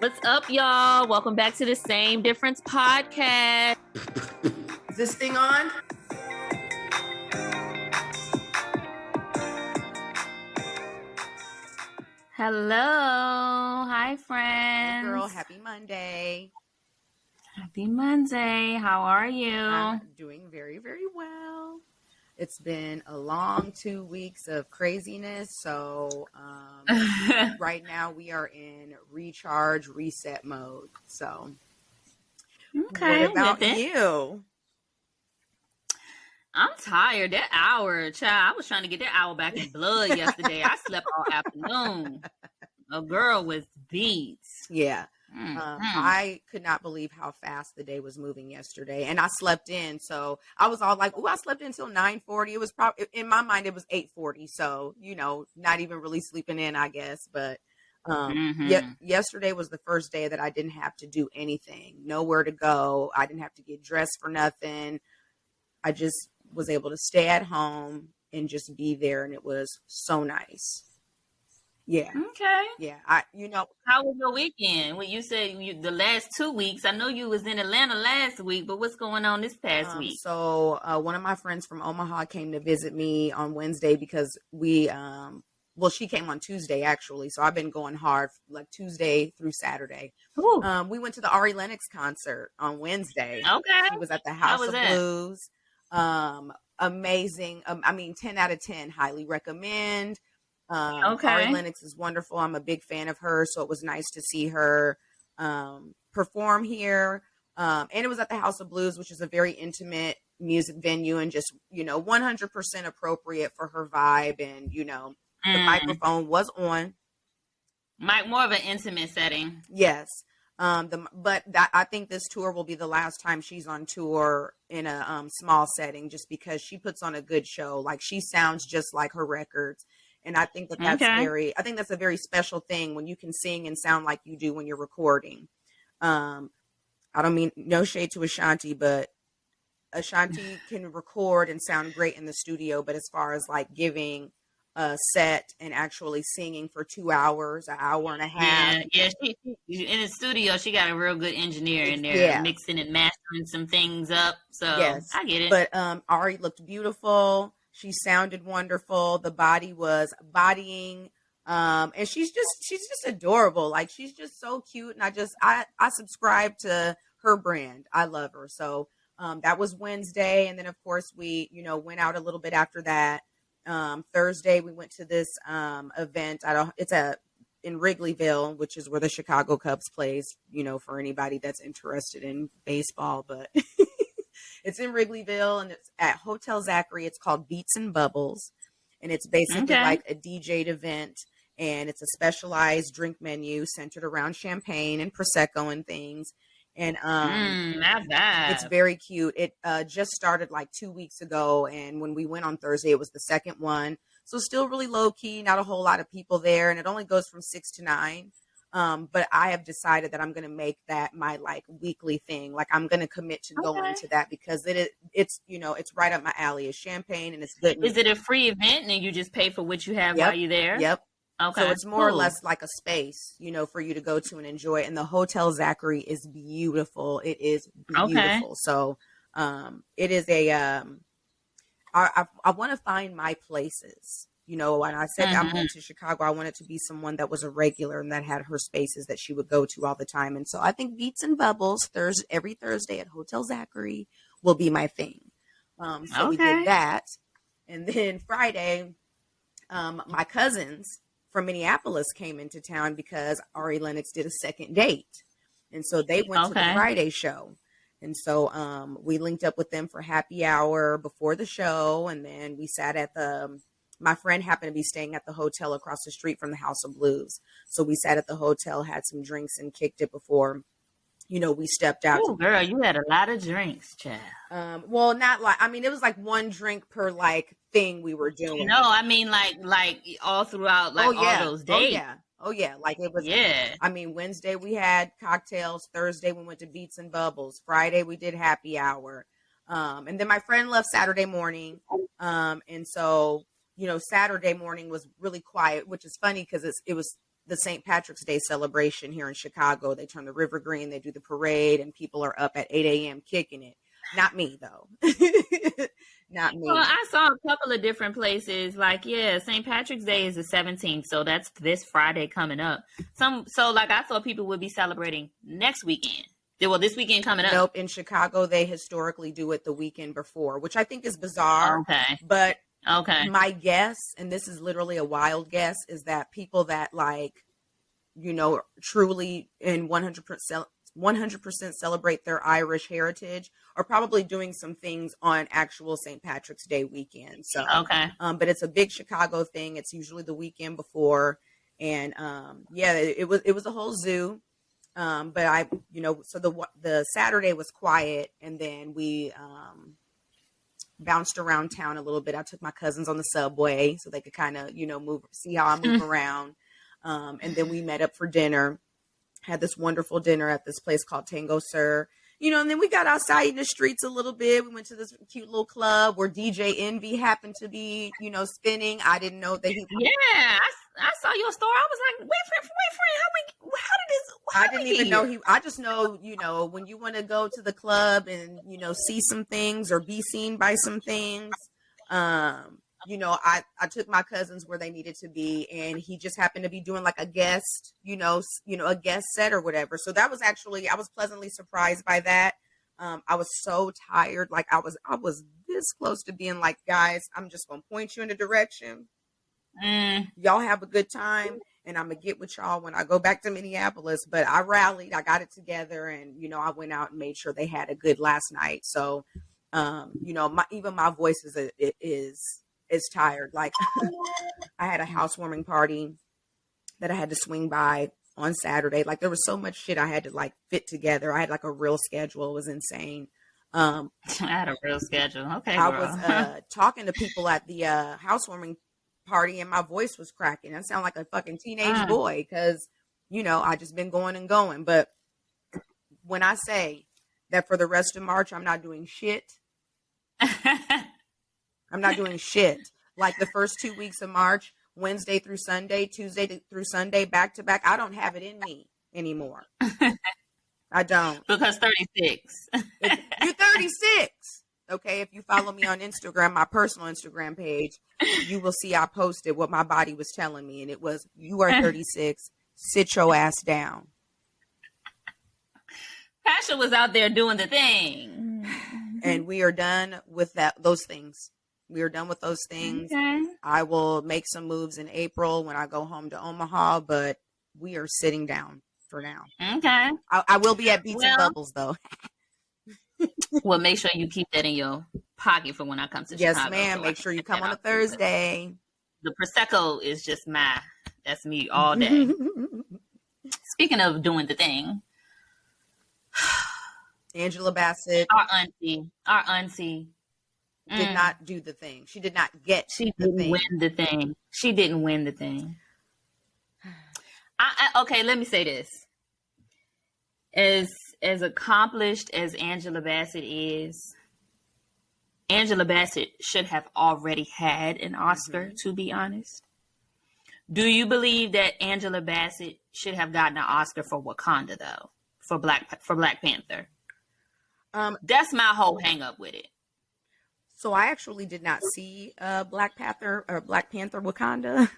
What's up, y'all? Welcome back to the Same Difference podcast. Is this thing on? Hello. Hi, friends. Hey girl, happy Monday. Happy Monday. How are you? I'm doing very, very well. It's been a long 2 weeks of craziness. So right now we are in recharge, reset mode. So okay, what about you? I'm tired. That hour, child. I was trying to get that hour back in blood yesterday. I slept all afternoon. A girl with beats. Yeah. I could not believe how fast the day was moving yesterday, and I slept in. So I was all like, "Oh, I slept in until 9:40." It was probably in my mind it was 8:40. So not even really sleeping in, I guess. But yesterday was the first day that I didn't have to do anything, nowhere to go. I didn't have to get dressed for nothing. I just was able to stay at home and just be there, and it was so nice. Yeah. Okay. Yeah. How was your weekend? When you said the last 2 weeks, I know you was in Atlanta last week, but what's going on this past week? So one of my friends from Omaha came to visit me on Wednesday because she came on Tuesday actually. So I've been going hard like Tuesday through Saturday. We went to the Ari Lennox concert on Wednesday. Okay. She was at the House of Blues. Amazing. 10 out of 10, highly recommend. Ari Lennox is wonderful. I'm a big fan of her, so it was nice to see her perform here. And it was at the House of Blues, which is a very intimate music venue and just 100% appropriate for her vibe. And the microphone was on. More of an intimate setting. Yes. I think this tour will be the last time she's on tour in a small setting, just because she puts on a good show. Like, she sounds just like her records. And I think that's a very special thing when you can sing and sound like you do when you're recording. I don't mean no shade to Ashanti, but Ashanti can record and sound great in the studio. But as far as like giving a set and actually singing for 2 hours, an hour and a half. Yeah. She, in the studio, she got a real good engineer in there, mixing and mastering some things up. So yes. I get it. But Ari looked beautiful. She sounded wonderful. The body was bodying. And she's just adorable. Like, she's just so cute. And I subscribe to her brand. I love her. So that was Wednesday. And then of course we, went out a little bit after that. Thursday we went to this event. It's in Wrigleyville, which is where the Chicago Cubs plays, for anybody that's interested in baseball, but it's in Wrigleyville, and it's at Hotel Zachary. It's called Beats and Bubbles, and it's basically like a DJ'd event, and it's a specialized drink menu centered around champagne and Prosecco and things. And it's very cute. It just started like 2 weeks ago, and when we went on Thursday, it was the second one. So still really low key, not a whole lot of people there, and it only goes from 6 to 9. But I have decided that I'm going to make that my like weekly thing. Like, I'm going to commit to going to that because it's right up my alley. It's champagne and it's good. Is it a free event and you just pay for what you have while you're there? Yep. Okay. So it's more or less like a space, for you to go to and enjoy. And the Hotel Zachary is beautiful. It is beautiful. Okay. So it is I want to find my places. When I said I'm going to Chicago, I wanted to be someone that was a regular and that had her spaces that she would go to all the time. And so I think Beats and Bubbles every Thursday at Hotel Zachary will be my thing. So we did that. And then Friday, my cousins from Minneapolis came into town because Ari Lennox did a second date. And so they went to the Friday show. And so we linked up with them for happy hour before the show. And then we sat at my friend happened to be staying at the hotel across the street from the House of Blues. So we sat at the hotel, had some drinks, and kicked it before, we stepped out. Oh, girl, you had a lot of drinks, child. Well, not like, it was like one drink per like thing we were doing. No, I mean like all throughout all those days. Oh yeah. Like it was. Yeah. Wednesday we had cocktails. Thursday we went to Beats and Bubbles. Friday we did happy hour. And then my friend left Saturday morning. And so, Saturday morning was really quiet, which is funny because it was the St. Patrick's Day celebration here in Chicago. They turn the river green, they do the parade, and people are up at 8 a.m. kicking it. Not me, though. Not me. Well, I saw a couple of different places. Like, yeah, St. Patrick's Day is the 17th, so that's this Friday coming up. So like I thought people would be celebrating next weekend. Well, this weekend coming up. Nope. In Chicago, they historically do it the weekend before, which I think is bizarre. Okay. But okay, my guess, and this is literally a wild guess, is that people that like, you know, truly in 100% celebrate their Irish heritage are probably doing some things on actual St. Patrick's Day weekend. So, okay. But it's a big Chicago thing. It's usually the weekend before. And, yeah, it was a whole zoo. But I, you know, so the Saturday was quiet, and then we, bounced around town a little bit. I took my cousins on the subway so they could kind of, you know, see how I move around. And then we met up for dinner, had this wonderful dinner at this place called Tango Sir, you know, and then we got outside in the streets a little bit. We went to this cute little club where DJ Envy happened to be, you know, spinning. I didn't know that he. Yeah, I saw your story. I was like, wait, friend, I didn't even know I just know, you know, when you want to go to the club and, you know, see some things or be seen by some things, you know, I took my cousins where they needed to be, and he just happened to be doing like a guest, you know, a guest set or whatever. So that was actually, I was pleasantly surprised by that. I was so tired. Like I was this close to being like, guys, I'm just going to point you in a direction. Y'all have a good time, and I'm going to get with y'all when I go back to Minneapolis. But I rallied, I got it together, and, you know, I went out and made sure they had a good last night. So, you know, my voice is tired. Like I had a housewarming party that I had to swing by on Saturday. Like there was so much shit I had to like fit together. I had like a real schedule. It was insane. I had a real schedule. Okay. I was talking to people at the housewarming party, and my voice was cracking. I sound like a fucking teenage boy because, you know, I just been going and going. But when I say that for the rest of March, I'm not doing shit. I'm not doing shit. Like the first 2 weeks of March, Wednesday through Sunday, Tuesday through Sunday, back to back, I don't have it in me anymore. I don't. Because 36. You're 36. Okay, if you follow me on Instagram, my personal Instagram page, you will see I posted what my body was telling me, and it was, you are 36. Sit your ass down. Pascha was out there doing the thing. And we are done with those things. We are done with those things. Okay. I will make some moves in April when I go home to Omaha, but we are sitting down for now. Okay. I will be at Beats and Bubbles, though. Well, make sure you keep that in your pocket for when I come to Chicago. Yes, ma'am. So make sure you come on a Thursday. The Prosecco is just that's me all day. Speaking of doing the thing. Angela Bassett. Our auntie. Did not do the thing. She did not get She the didn't thing. win the thing. She didn't win the thing. Okay, let me say this. As accomplished as Angela Bassett is, Angela Bassett should have already had an Oscar, to be honest. Do you believe that Angela Bassett should have gotten an Oscar for Wakanda, though? For Black Panther? That's my whole hang up with it. So I actually did not see Black Panther Wakanda.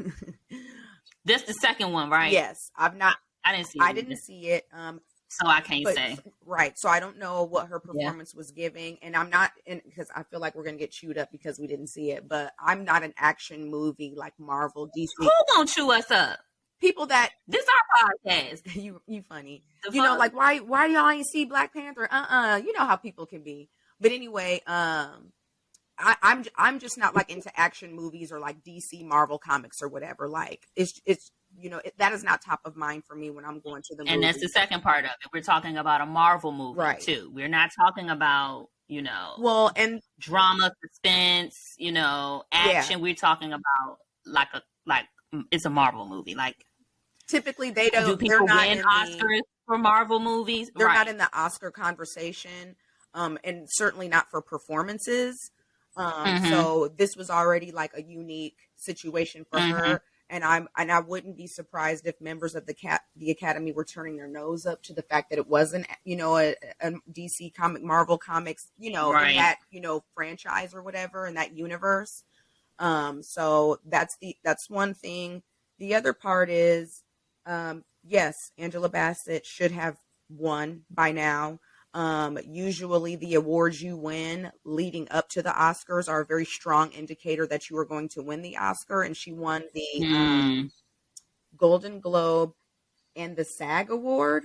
That's the second one, right? Yes, I've not. I didn't see it. So I can't say. Right. So I don't know what her performance was giving, and I'm not because I feel like we're gonna get chewed up because we didn't see it. But I'm not an action movie like Marvel, DC. Who gonna chew us up? People that this our podcast. you funny. You know, like why y'all ain't see Black Panther? You know how people can be. But anyway, I'm just not like into action movies or like DC Marvel comics or whatever. Like it's you know, that is not top of mind for me when I'm going to the movie. And that's the second part of it. We're talking about a Marvel movie, right, too. We're not talking about, you know, and drama, suspense, you know, action. Yeah. We're talking about like it's a Marvel movie. Like typically they don't. Do people win Oscars for Marvel movies? They're not in the Oscar conversation, and certainly not for performances. So this was already like a unique situation for her. And I wouldn't be surprised if members of the Academy were turning their nose up to the fact that it wasn't, a DC comic, Marvel comics, in that, franchise or whatever, in that universe. So that's one thing. The other part is, yes, Angela Bassett should have won by now. Usually the awards you win leading up to the Oscars are a very strong indicator that you are going to win the Oscar. And she won the Golden Globe and the SAG Award,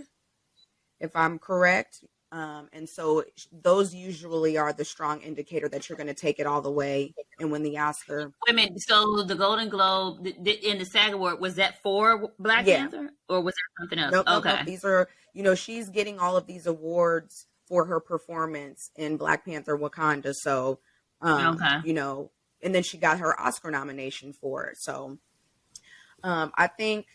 if I'm correct. And so those usually are the strong indicator that you're going to take it all the way and win the Oscar. Wait a minute. So the Golden Globe and the SAG Award, was that for Black Panther or was that something else? Nope, okay. Nope. These are, she's getting all of these awards for her performance in Black Panther Wakanda. So, and then she got her Oscar nomination for it. So, I think,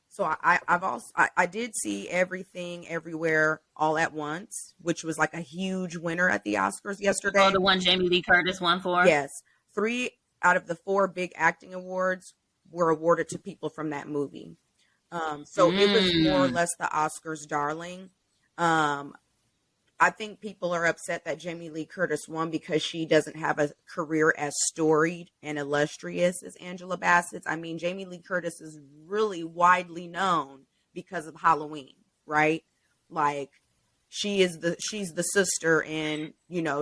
so I did see Everything Everywhere All at Once, which was like a huge winner at the Oscars yesterday. Oh, the one Jamie Lee Curtis won for? Yes. 3 out of the 4 big acting awards were awarded to people from that movie. So it was more or less the Oscars darling. I think people are upset that Jamie Lee Curtis won because she doesn't have a career as storied and illustrious as Angela Bassett. I mean, Jamie Lee Curtis is really widely known because of Halloween, right? Like, she's the sister, and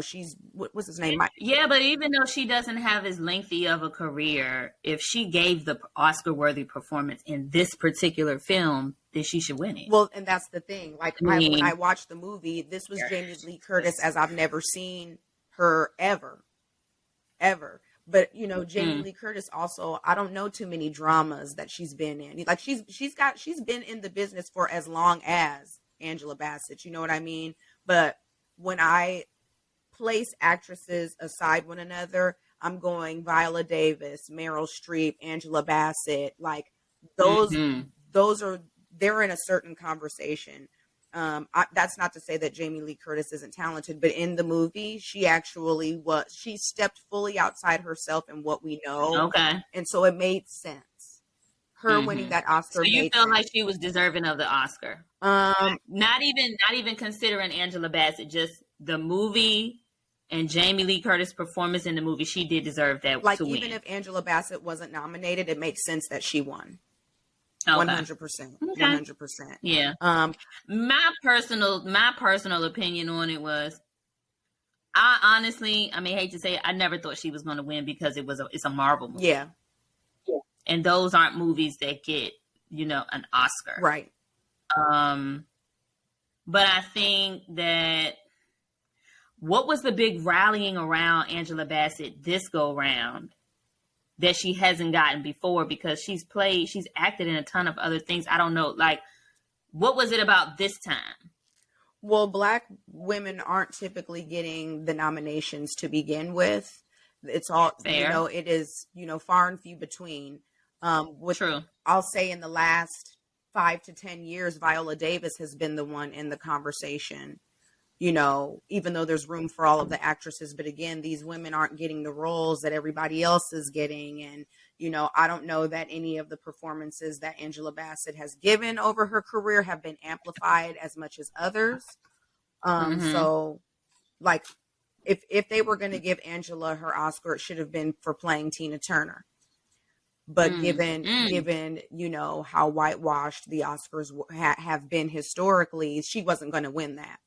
she's what's his name? Yeah, but even though she doesn't have as lengthy of a career, if she gave the Oscar-worthy performance in this particular film, then she should win it. Well, and that's the thing. Like, when I watched the movie, this was Jamie Lee Curtis as I've never seen her ever. But Jamie Lee Curtis also, I don't know too many dramas that she's been in. Like, she's been in the business for as long as Angela Bassett, you know what I mean? But when I place actresses aside one another, I'm going Viola Davis, Meryl Streep, Angela Bassett, like those are, they're in a certain conversation. That's not to say that Jamie Lee Curtis isn't talented, but in the movie, she stepped fully outside herself and what we know. Okay. And so it made sense. Her winning that Oscar. So you feel like she was deserving of the Oscar? Not even considering Angela Bassett, just the movie and Jamie Lee Curtis' performance in the movie. She did deserve that. Like, to win. Even if Angela Bassett wasn't nominated, it makes sense that she won. Okay. 100%. 100%. Yeah. My personal opinion on it was, I honestly, hate to say it, I never thought she was going to win because it's a Marvel movie. Yeah. And those aren't movies that get, an Oscar. Right. But I think that what was the big rallying around Angela Bassett this go round that she hasn't gotten before, because she's acted in a ton of other things. I don't know. Like, what was it about this time? Well, Black women aren't typically getting the nominations to begin with. It's all, fair. It is, far and few between. True. I'll say in the last 5 to 10 years, Viola Davis has been the one in the conversation, even though there's room for all of the actresses. But again, these women aren't getting the roles that everybody else is getting. And, I don't know that any of the performances that Angela Bassett has given over her career have been amplified as much as others. So, like, if they were going to give Angela her Oscar, it should have been for playing Tina Turner. But given how whitewashed the Oscars have been historically, she wasn't going to win that.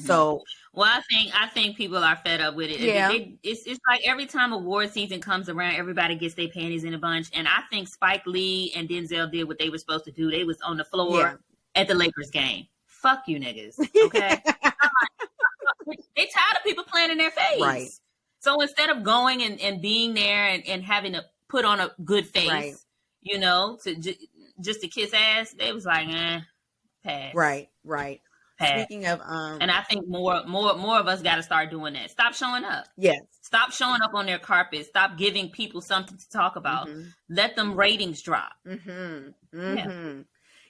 So, well, I think people are fed up with it. Yeah. It's like every time award season comes around, everybody gets their panties in a bunch. And I think Spike Lee and Denzel did what they were supposed to do. They was on the floor at the Lakers game. Fuck you niggas. Okay. They tired of people playing in their face. Right. So instead of going and being there and having to put on a good face, just to kiss ass, they was like, pass. Right. Pass. Speaking of, and I think more of us got to start doing that. Stop showing up. Yes. Stop showing up on their carpet. Stop giving people something to talk about. Let them ratings drop.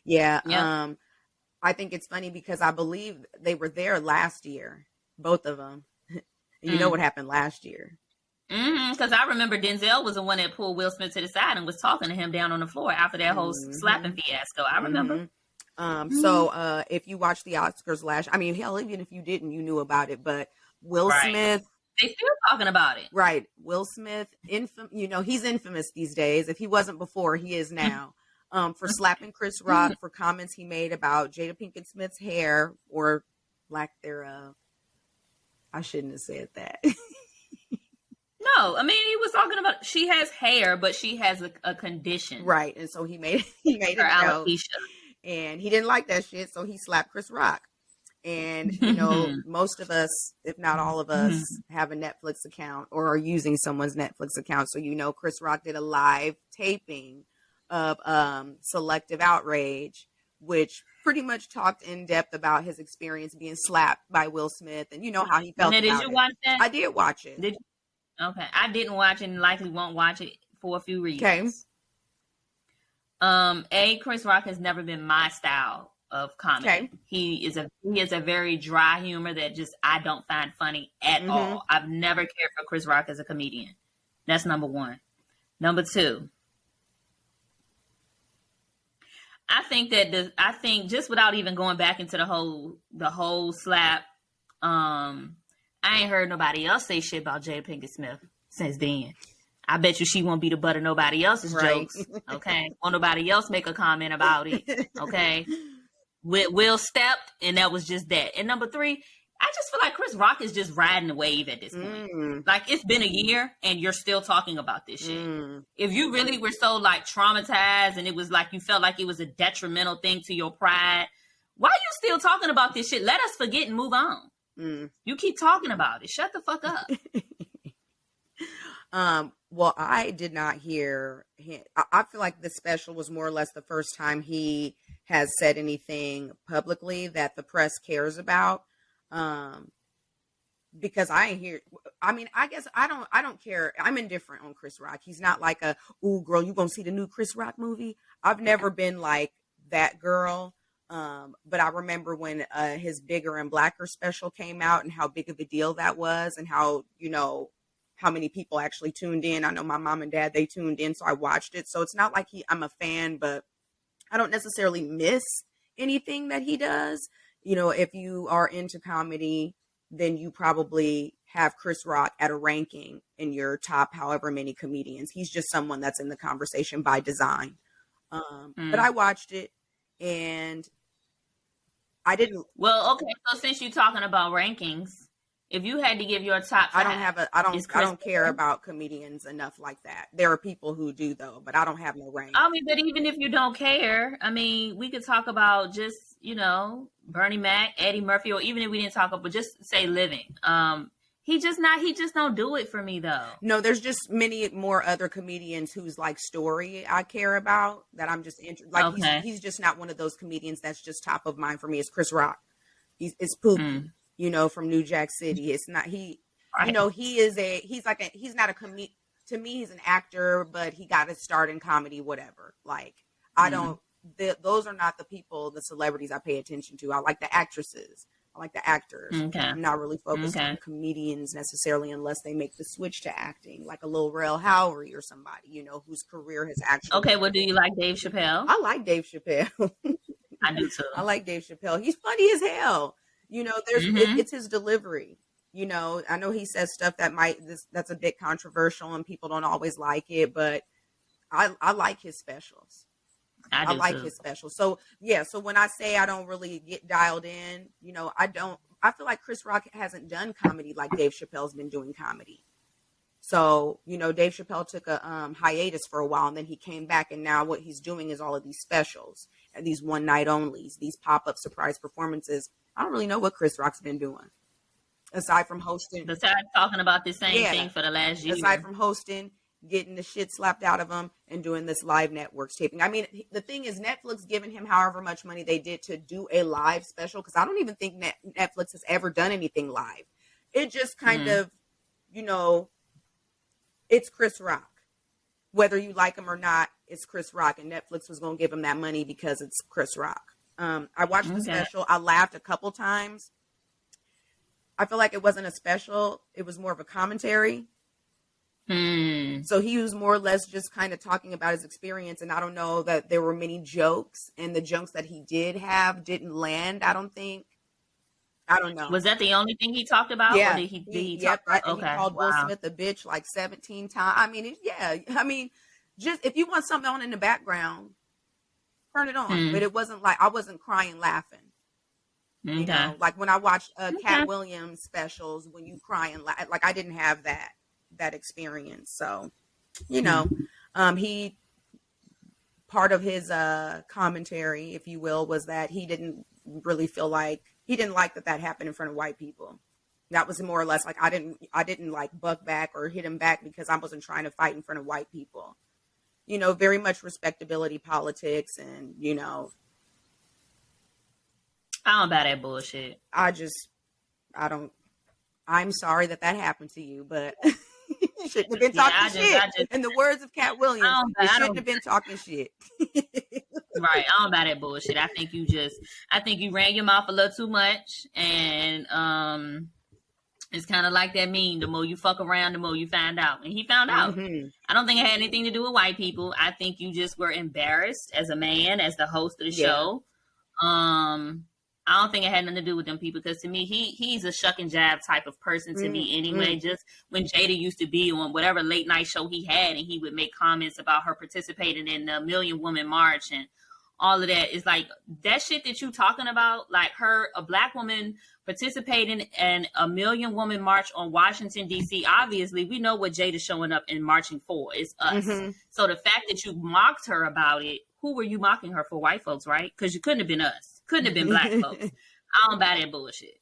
Yeah. I think it's funny because I believe they were there last year, both of them. You know what happened last year? Because I remember Denzel was the one that pulled Will Smith to the side and was talking to him down on the floor after that whole slapping fiasco. I remember. So if you watched the Oscars hell, even if you didn't, you knew about it. But Will Smith, they still talking about it, right? Will Smith, he's infamous these days. If he wasn't before, he is now. For slapping Chris Rock for comments he made about Jada Pinkett Smith's hair or lack thereof. I shouldn't have said that. No, I mean, he was talking about she has hair, but she has a condition, right? And so he made it alopecia, and he didn't like that shit, so he slapped Chris Rock. And most of us, if not all of us, have a Netflix account or are using someone's Netflix account. So Chris Rock did a live taping of Selective Outrage, which pretty much talked in depth about his experience being slapped by Will Smith, and how he felt. Now, did you watch that? I did watch it. Did you? Okay, I didn't watch it and likely won't watch it for a few reasons. Okay. Chris Rock has never been my style of comedy. Okay. He is a very dry humor that just I don't find funny at all. I've never cared for Chris Rock as a comedian. That's number one. Number two, I think just without even going back into the whole slap, I ain't heard nobody else say shit about Jada Pinkett Smith since then. I bet you she won't be the butt of nobody else's jokes. Okay. Won't nobody else make a comment about it. Okay. Will stepped, and that was just that. And number three, I just feel like Chris Rock is just riding the wave at this point. Like, it's been a year and you're still talking about this shit. If you really were so like traumatized and it was like you felt like it was a detrimental thing to your pride, why are you still talking about this shit? Let us forget and move on. You keep talking about it. Shut the fuck up. Well, I did not hear him. I feel like the special was more or less the first time he has said anything publicly that the press cares about. Because I ain't hear. I mean, I guess I don't care. I'm indifferent on Chris Rock. He's not like ooh, girl, you gonna see the new Chris Rock movie? I've never been like that girl. But I remember when his Bigger and Blacker special came out and how big of a deal that was, and how how many people actually tuned in. I know my mom and dad, they tuned in, so I watched it. So it's not like I'm a fan, but I don't necessarily miss anything that he does. If you are into comedy, then you probably have Chris Rock at a ranking in your top however many comedians. He's just someone that's in the conversation by design. But I watched it and I didn't. Well, okay. So since you're talking about rankings, if you had to give your top five, I don't care about comedians enough like that. There are people who do though, but I don't have no rank. I mean, but even if you don't care, I mean, we could talk about just, Bernie Mac, Eddie Murphy, or even if we didn't talk about, just say living. He just don't do it for me though. No, there's just many more other comedians whose like story I care about that I'm just interested. Like okay. he's just not one of those comedians that's just top of mind for me. It's Chris Rock. It's Poopy. From New Jack City. It's not he. Right. He's not a comedian. To me, he's an actor, but he got his start in comedy. Whatever. Like I don't. Those are not the people, the celebrities I pay attention to. I like the actresses. I like the actors. Okay. I'm not really focused on comedians necessarily unless they make the switch to acting, like a Lil Howery or somebody, whose career has actually. Okay, well, do you like Dave Chappelle? I like Dave Chappelle. I do too. I like Dave Chappelle. He's funny as hell. It's his delivery. I know he says stuff that's a bit controversial and people don't always like it, but I like his specials. I like his specials. So yeah. So when I say I don't really get dialed in, I feel like Chris Rock hasn't done comedy like Dave Chappelle's been doing comedy. So, Dave Chappelle took a hiatus for a while and then he came back and now what he's doing is all of these specials and these one night onlys, these pop-up surprise performances. I don't really know what Chris Rock's been doing aside from hosting. Besides talking about the same thing for the last year. Aside from hosting, getting the shit slapped out of him and doing this live networks taping. I mean, the thing is Netflix giving him however much money they did to do a live special. Cause I don't even think Netflix has ever done anything live. It just kind of, it's Chris Rock, whether you like him or not, it's Chris Rock and Netflix was going to give him that money because it's Chris Rock. I watched the special. I laughed a couple times. I feel like it wasn't a special. It was more of a commentary. Hmm. So he was more or less just kind of talking about his experience. And I don't know that there were many jokes, and the jokes that he did have didn't land, I don't think. I don't know. Was that the only thing he talked about, or Yeah. did he talk Yep. about? And he Okay, called Will wow. Smith a bitch like 17 times. I mean, I mean, just if you want something on in the background, turn it on. Hmm. But it wasn't like I wasn't crying laughing. You Okay. know, like when I watched Okay. Cat Williams specials, when you cry and laugh, like I didn't have that experience. So, you Hmm. know, he part of his commentary, if you will, was that he didn't really feel like he didn't like that happened in front of white people. That was more or less like I didn't like buck back or hit him back because I wasn't trying to fight in front of white people. You know, very much respectability politics, and you know, I don't buy that bullshit. I don't. I'm sorry that happened to you, but you shouldn't have been Yeah, talking shit. I just, In the words of Cat Williams, you I shouldn't don't. have been talking shit. Right, I don't buy that bullshit. I think you ran your mouth a little too much, and it's kind of like that meme. The more you fuck around, the more you find out. And he found out. Mm-hmm. I don't think it had anything to do with white people. I think you just were embarrassed as a man, as the host of the Yeah. show. I don't think it had nothing to do with them people, because to me, he's a shuck and jab type of person to me anyway. Just when Jada used to be on whatever late night show he had, and he would make comments about her participating in the Million Woman March and all of that, is like that shit that you talking about, like a black woman participating in a Million Woman March on Washington, D.C. Obviously, we know what Jada's showing up and marching for. It's us. Mm-hmm. So the fact that you mocked her about it, who were you mocking her for? White folks, right? Because you couldn't have been us. Couldn't have been black folks. I don't buy that bullshit.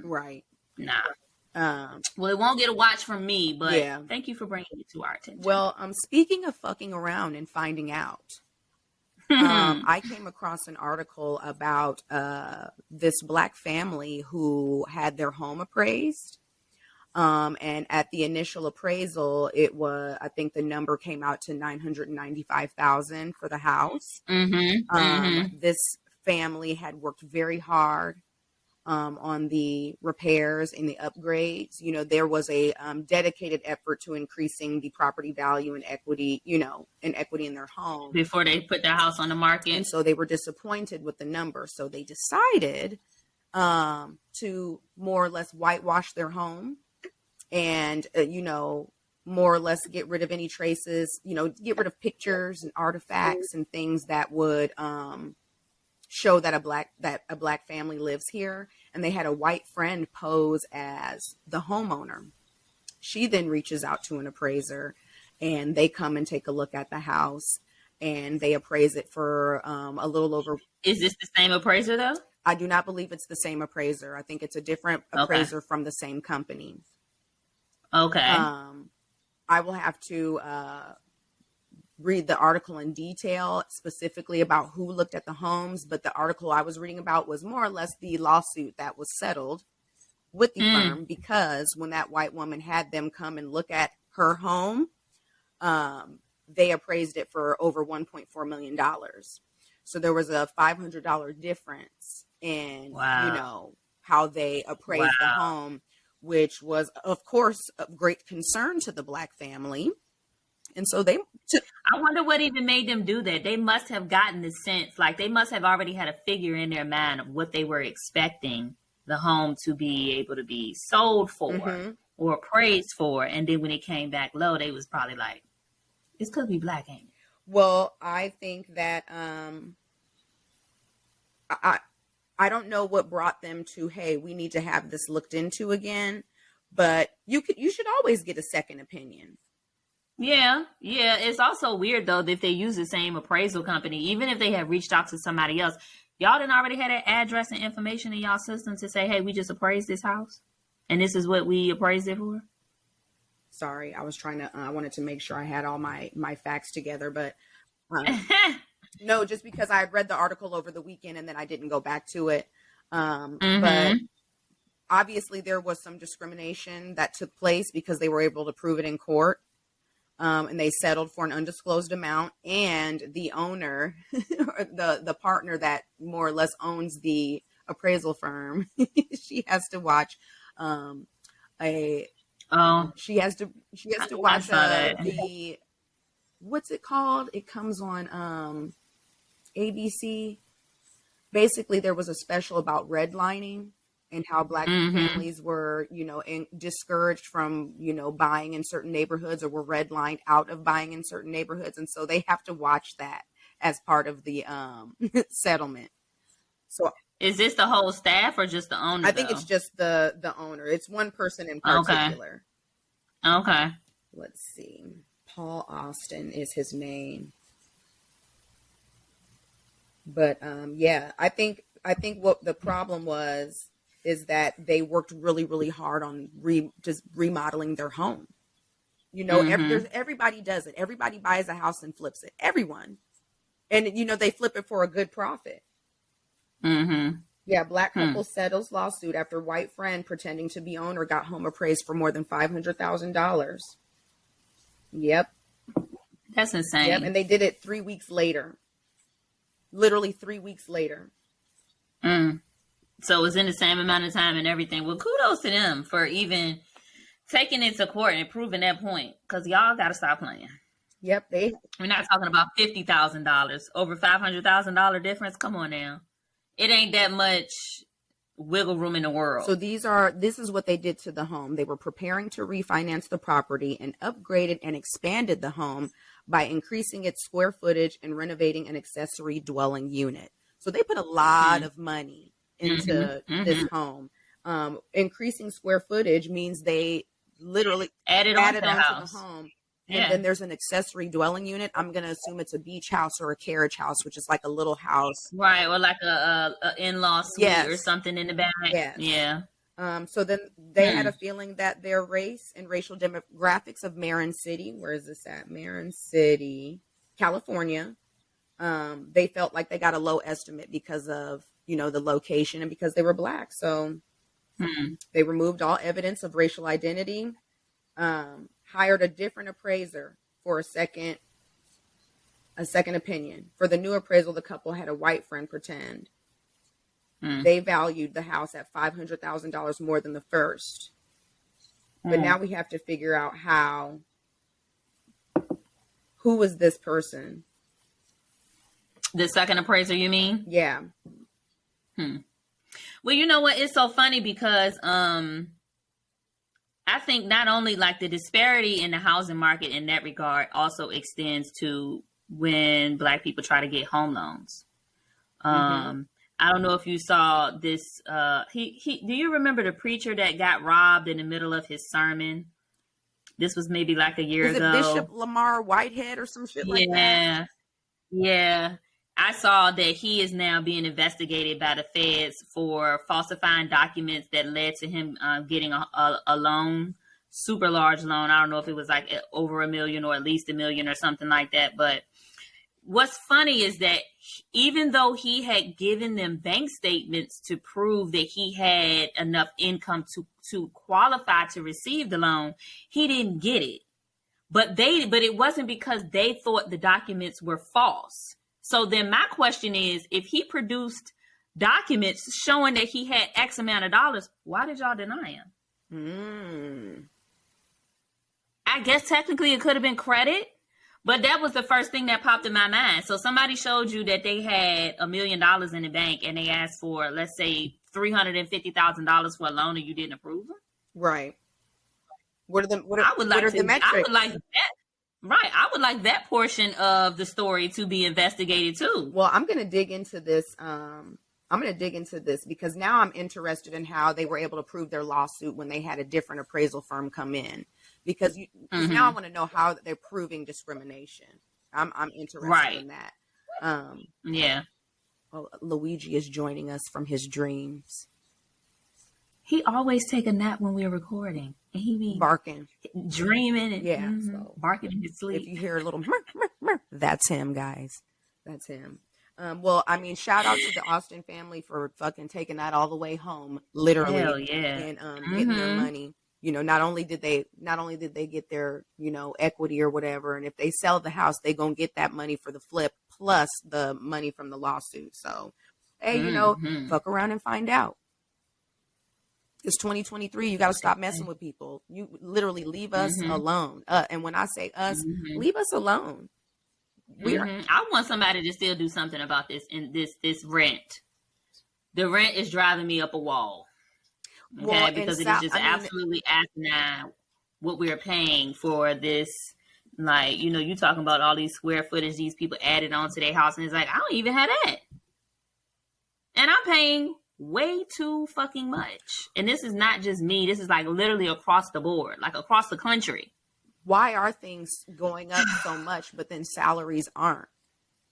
Right. Nah. Well, it won't get a watch from me, but yeah. Thank you for bringing it to our attention. Well, speaking of fucking around and finding out, I came across an article about this black family who had their home appraised. And at the initial appraisal, I think the number came out to $995,000 for the house. This family had worked very hard on the repairs and the upgrades. You know, there was a dedicated effort to increasing the property value and equity, and equity in their home before they put their house on the market. And so they were disappointed with the number. So they decided to more or less whitewash their home and, more or less get rid of any traces, get rid of pictures and artifacts and things that would show that a black family lives here. And they had a white friend pose as the homeowner. She then reaches out to an appraiser, and they come and take a look at the house, and they appraise it for a little over. Is this the same appraiser though? I do not believe it's the same appraiser. I think it's a different appraiser from the same company. Okay. I will have to read the article in detail, specifically about who looked at the homes. But the article I was reading about was more or less the lawsuit that was settled with the firm, because when that white woman had them come and look at her home, they appraised it for over $1.4 million. So there was a $500 difference in, how they appraised the home, which was, of course, of great concern to the black family. And so I wonder what even made them do that. They must have gotten the sense, like they must have already had a figure in their mind of what they were expecting the home to be able to be sold for or appraised for. And then when it came back low, they was probably like, it's because we black, ain't it? Well, I think that I don't know what brought them to, hey, we need to have this looked into again. But you should always get a second opinion. Yeah. It's also weird though that if they use the same appraisal company, even if they have reached out to somebody else, y'all didn't already have that address and information in y'all system to say, hey, we just appraised this house and this is what we appraised it for. Sorry, I was trying to, I wanted to make sure I had all my facts together, but no, just because I had read the article over the weekend and then I didn't go back to it. But obviously there was some discrimination that took place because they were able to prove it in court. And they settled for an undisclosed amount, and the owner, the partner that more or less owns the appraisal firm, she has to watch a Oh, She has to I watch saw that. the, what's it called? It comes on ABC. Basically, there was a special about redlining and how Black Mm-hmm. families were, discouraged from, buying in certain neighborhoods, or were redlined out of buying in certain neighborhoods. And so they have to watch that as part of the settlement. So Is this the whole staff or just the owner I think it's though? just the owner. It's one person in Okay. particular. Okay. Let's see. Paul Austin is his name. But yeah, I think what the problem was is that they worked really, really hard on just remodeling their home. Mm-hmm. Everybody does it. Everybody buys a house and flips it. Everyone. And they flip it for a good profit. Mm-hmm. Yeah, Black Hmm. couple settles lawsuit after white friend pretending to be owner got home appraised for more than $500,000. Yep. That's Yep. insane. And they did it 3 weeks later. Literally 3 weeks later. Mm. So it was in the same amount of time and everything. Well, kudos to them for even taking it to court and proving that point. Because y'all got to stop playing. Yep. We're not talking about $50,000 over $500,000 difference. Come on now, it ain't that much wiggle room in the world. So this is what they did to the home. They were preparing to refinance the property and upgraded and expanded the home by increasing its square footage and renovating an accessory dwelling unit. So they put a lot of money into this home. Increasing square footage means they literally Added onto added the onto house. the home. And Yeah. then there's an accessory dwelling unit. I'm going to assume it's a beach house or a carriage house, which is like a little house. Right. Or like a in-law suite Yes. or something in the back. Yes. Yeah. So then they had a feeling that their race and racial demographics of Marin City, where is this at? Marin City, California. They felt like they got a low estimate because of, the location and because they were Black. So they removed all evidence of racial identity, hired a different appraiser for a second opinion. For the new appraisal, the couple had a white friend pretend. They valued the house at $500,000 more than the first. But now we have to figure out who was this person? The second appraiser, you mean? Yeah. Well, you know what? It's so funny because I think not only like the disparity in the housing market in that regard also extends to when Black people try to get home loans. I don't know if you saw this. Do you remember the preacher that got robbed in the middle of his sermon? This was maybe like a year Is ago. it Bishop Lamar Whitehead or some shit like that? Yeah. I saw that he is now being investigated by the feds for falsifying documents that led to him getting a loan, super large loan. I don't know if it was like over $1 million or at least $1 million or something like that. But what's funny is that even though he had given them bank statements to prove that he had enough income to qualify to receive the loan, he didn't get it. But it wasn't because they thought the documents were false. So then my question is, if he produced documents showing that he had X amount of dollars, why did y'all deny him? I guess technically it could have been credit, but that was the first thing that popped in my mind. So somebody showed you that they had $1 million in the bank and they asked for, let's say, $350,000 for a loan and you didn't approve them? Right. What are the I would like that. Right. I would like that portion of the story to be investigated too. Well, I'm going to dig into this. Because now I'm interested in how they were able to prove their lawsuit when they had a different appraisal firm come in. Because now I want to know how they're proving discrimination. I'm interested in that. Yeah. Well, Luigi is joining us from his dreams. He always take a nap when we're recording, and he be barking, dreaming, and so barking in his sleep. If you hear a little, that's him, guys. That's him. Well, I mean, shout out to the Austin family for fucking taking that all the way home, literally. Hell yeah. And getting their money. Not only did they get their, equity or whatever, and if they sell the house, they gonna get that money for the flip plus the money from the lawsuit. So, hey, fuck around and find out. It's 2023. You got to stop messing with people. You literally leave us alone. And when I say us, leave us alone. I want somebody to still do something about this this rent. The rent is driving me up a wall. Okay, well, because it is just absolutely asinine what we're paying for this. Like, you know, you talking about all these square footage these people added onto their house, and it's like, I don't even have that. And I'm paying way too fucking much. And this is not just me. This is like literally across the board, like across the country. Why are things going up so much, but then salaries aren't?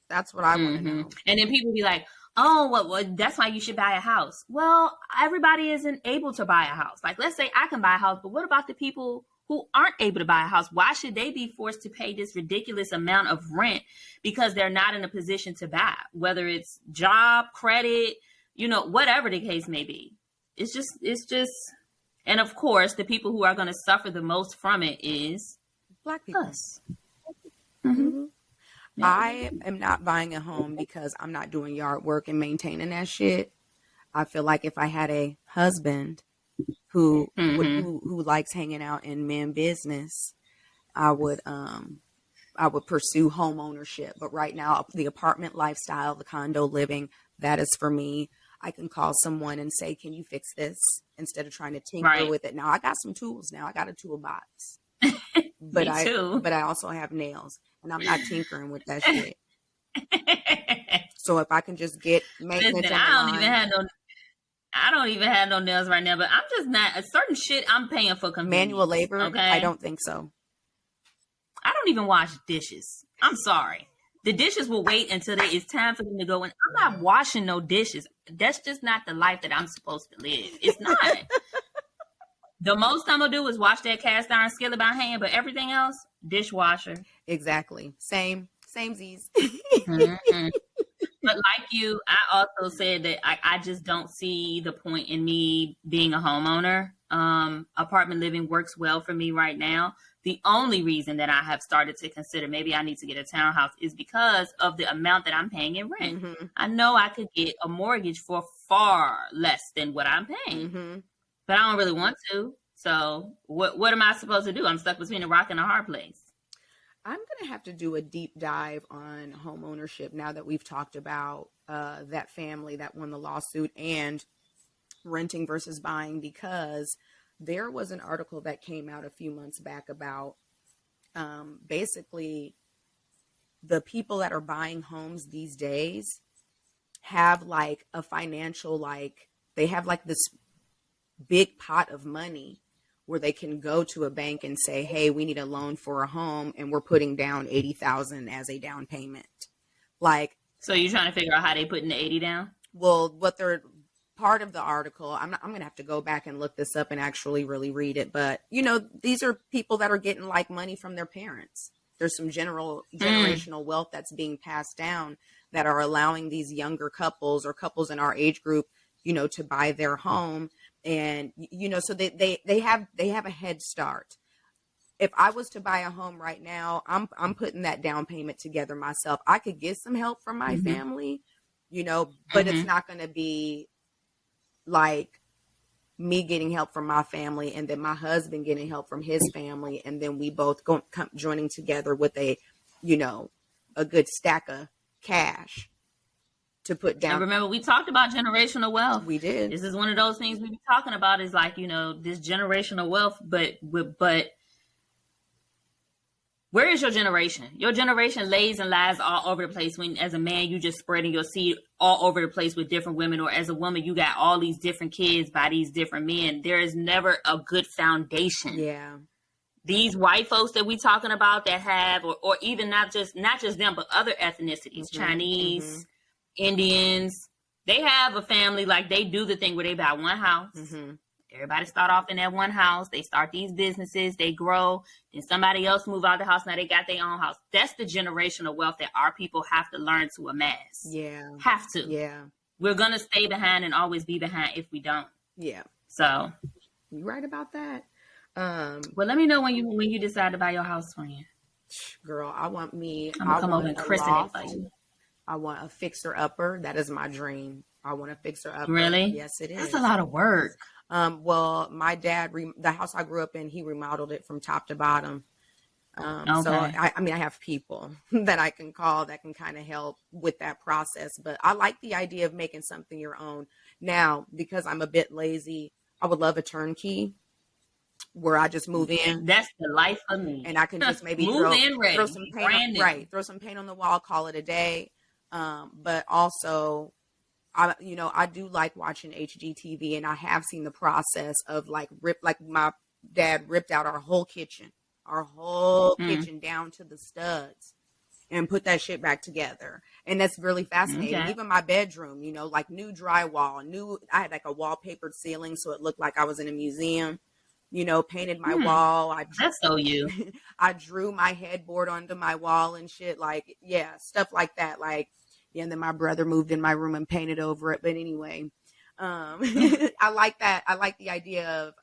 That's what I want to know. And then people be like, oh, well, that's why you should buy a house. Well, everybody isn't able to buy a house. Like, let's say I can buy a house, but what about the people who aren't able to buy a house? Why should they be forced to pay this ridiculous amount of rent because they're not in a position to buy, whether it's job, credit, you know, whatever the case may be. It's just, and of course, the people who are going to suffer the most from it is Black people. Us. I am not buying a home because I'm not doing yard work and maintaining that shit. I feel like if I had a husband who likes hanging out in men business, I would pursue home ownership. But right now, the apartment lifestyle, the condo living, that is for me. I can call someone and say, "Can you fix this?" instead of trying to tinker with it. Now I got some tools. Now I got a toolbox, but I also have nails, and I'm not tinkering with that shit. So if I can just get maintenance, listen, I don't even have no nails right now, but I'm just not a certain shit. I'm paying for convenience. Manual labor. Okay? I don't think so. I don't even wash dishes. I'm sorry. The dishes will wait until it's time for them to go in. I'm not washing no dishes. That's just not the life that I'm supposed to live. It's not. The most I'm going to do is wash that cast iron skillet by hand, but everything else, dishwasher. Exactly. Samesies. But like you, I also said that I just don't see the point in me being a homeowner. Apartment living works well for me right now. The only reason that I have started to consider maybe I need to get a townhouse is because of the amount that I'm paying in rent. I know I could get a mortgage for far less than what I'm paying, but I don't really want to. So what am I supposed to do? I'm stuck between a rock and a hard place. I'm going to have to do a deep dive on home ownership now that we've talked about that family that won the lawsuit and renting versus buying, because there was an article that came out a few months back about basically the people that are buying homes these days have like a financial, like they have like this big pot of money where they can go to a bank and say, hey, we need a loan for a home and we're putting down $80,000 as a down payment. Like, so you're trying to figure out how they putting the 80 down? Well, what they're part of the article, I'm going to have to go back and look this up and actually really read it. But, you know, these are people that are getting like money from their parents. There's some generational wealth that's being passed down that are allowing these younger couples or couples in our age group, you know, to buy their home. And, you know, so they have a head start. If I was to buy a home right now, I'm putting that down payment together myself. I could get some help from my family, you know, but it's not going to be like me getting help from my family and then my husband getting help from his family. And then we both joining together with a, you know, a good stack of cash to put down. And remember, we talked about generational wealth. We did. This is one of those things we be talking about is like, you know, this generational wealth, but where is your generation? Your generation lays and lies all over the place. When as a man, you just spreading your seed all over the place with different women, or as a woman, you got all these different kids by these different men. There is never a good foundation. Yeah. These white folks that we talking about that have, or even not just them, but other ethnicities, Chinese, Indians, they have a family, like they do the thing where they buy one house. Everybody start off in that one house. They start these businesses, they grow, then somebody else move out the house. Now they got their own house. That's the generational wealth that our people have to learn to amass. Yeah. Have to. Yeah. We're going to stay behind and always be behind if we don't. Yeah. So. You're right about that. Well, let me know when you decide to buy your house, friend. Girl, I want me. I'm going to come over and christen it for you. I want a fixer upper. That is my dream. I want to fix her up. Really? Yes, it is. That's a lot of work. Well, my dad, the house I grew up in, he remodeled it from top to bottom. So I have people that I can call that can kind of help with that process, but I like the idea of making something your own. Now, because I'm a bit lazy, I would love a turnkey where I just move in. That's the life for me. And I can just maybe throw some paint on, throw some paint on the wall, call it a day. But also, I do like watching HGTV, and I have seen the process of like my dad ripped out our whole kitchen down to the studs and put that shit back together. And that's really fascinating. Okay. Even my bedroom, like new drywall, I had like a wallpapered ceiling, so it looked like I was in a museum. Painted my wall. That's so you. I drew my headboard onto my wall and shit. Like, yeah, stuff like that. Like, yeah, and then my brother moved in my room and painted over it. But anyway, I like that. I like the idea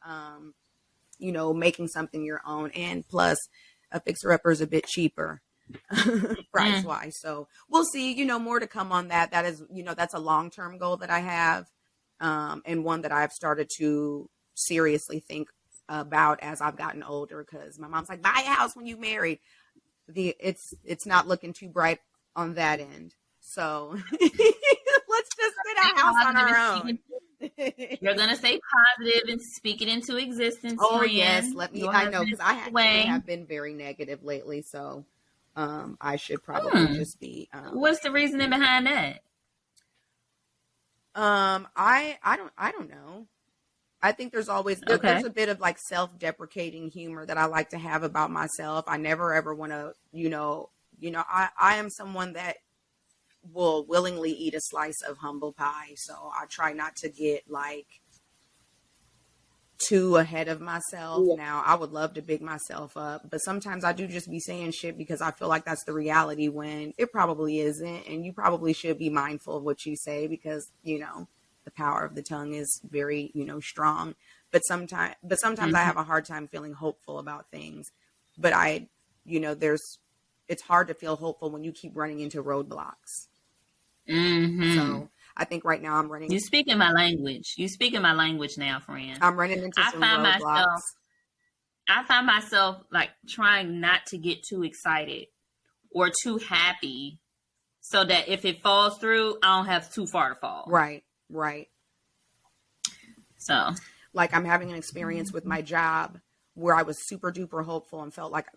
of, making something your own. And plus, a fixer-upper is a bit cheaper price-wise. So we'll see, more to come on that. That is, that's a long-term goal that I have, and one that I've started to seriously think about as I've gotten older, because my mom's like, buy a house when you married. It's not looking too bright on that end. So let's just get a house on our own. You're gonna stay positive and speak it into existence. Oh, friend. Yes, I know, because I have been very negative lately. So I should probably just be. What's the reasoning behind that? I don't know. I think there's always there's a bit of like self-deprecating humor that I like to have about myself. I never ever want to, I am someone that will willingly eat a slice of humble pie. So I try not to get like too ahead of myself. Yeah. Now, I would love to big myself up, but sometimes I do just be saying shit because I feel like that's the reality when it probably isn't. And you probably should be mindful of what you say because, the power of the tongue is very, strong. But sometimes I have a hard time feeling hopeful about things. But it's hard to feel hopeful when you keep running into roadblocks. Mm-hmm. So I think right now I'm running. You speaking my language. You speaking my language now, friend. I'm running into some roadblocks. I find myself like trying not to get too excited or too happy so that if it falls through, I don't have too far to fall. Right. So like I'm having an experience with my job where I was super duper hopeful and felt like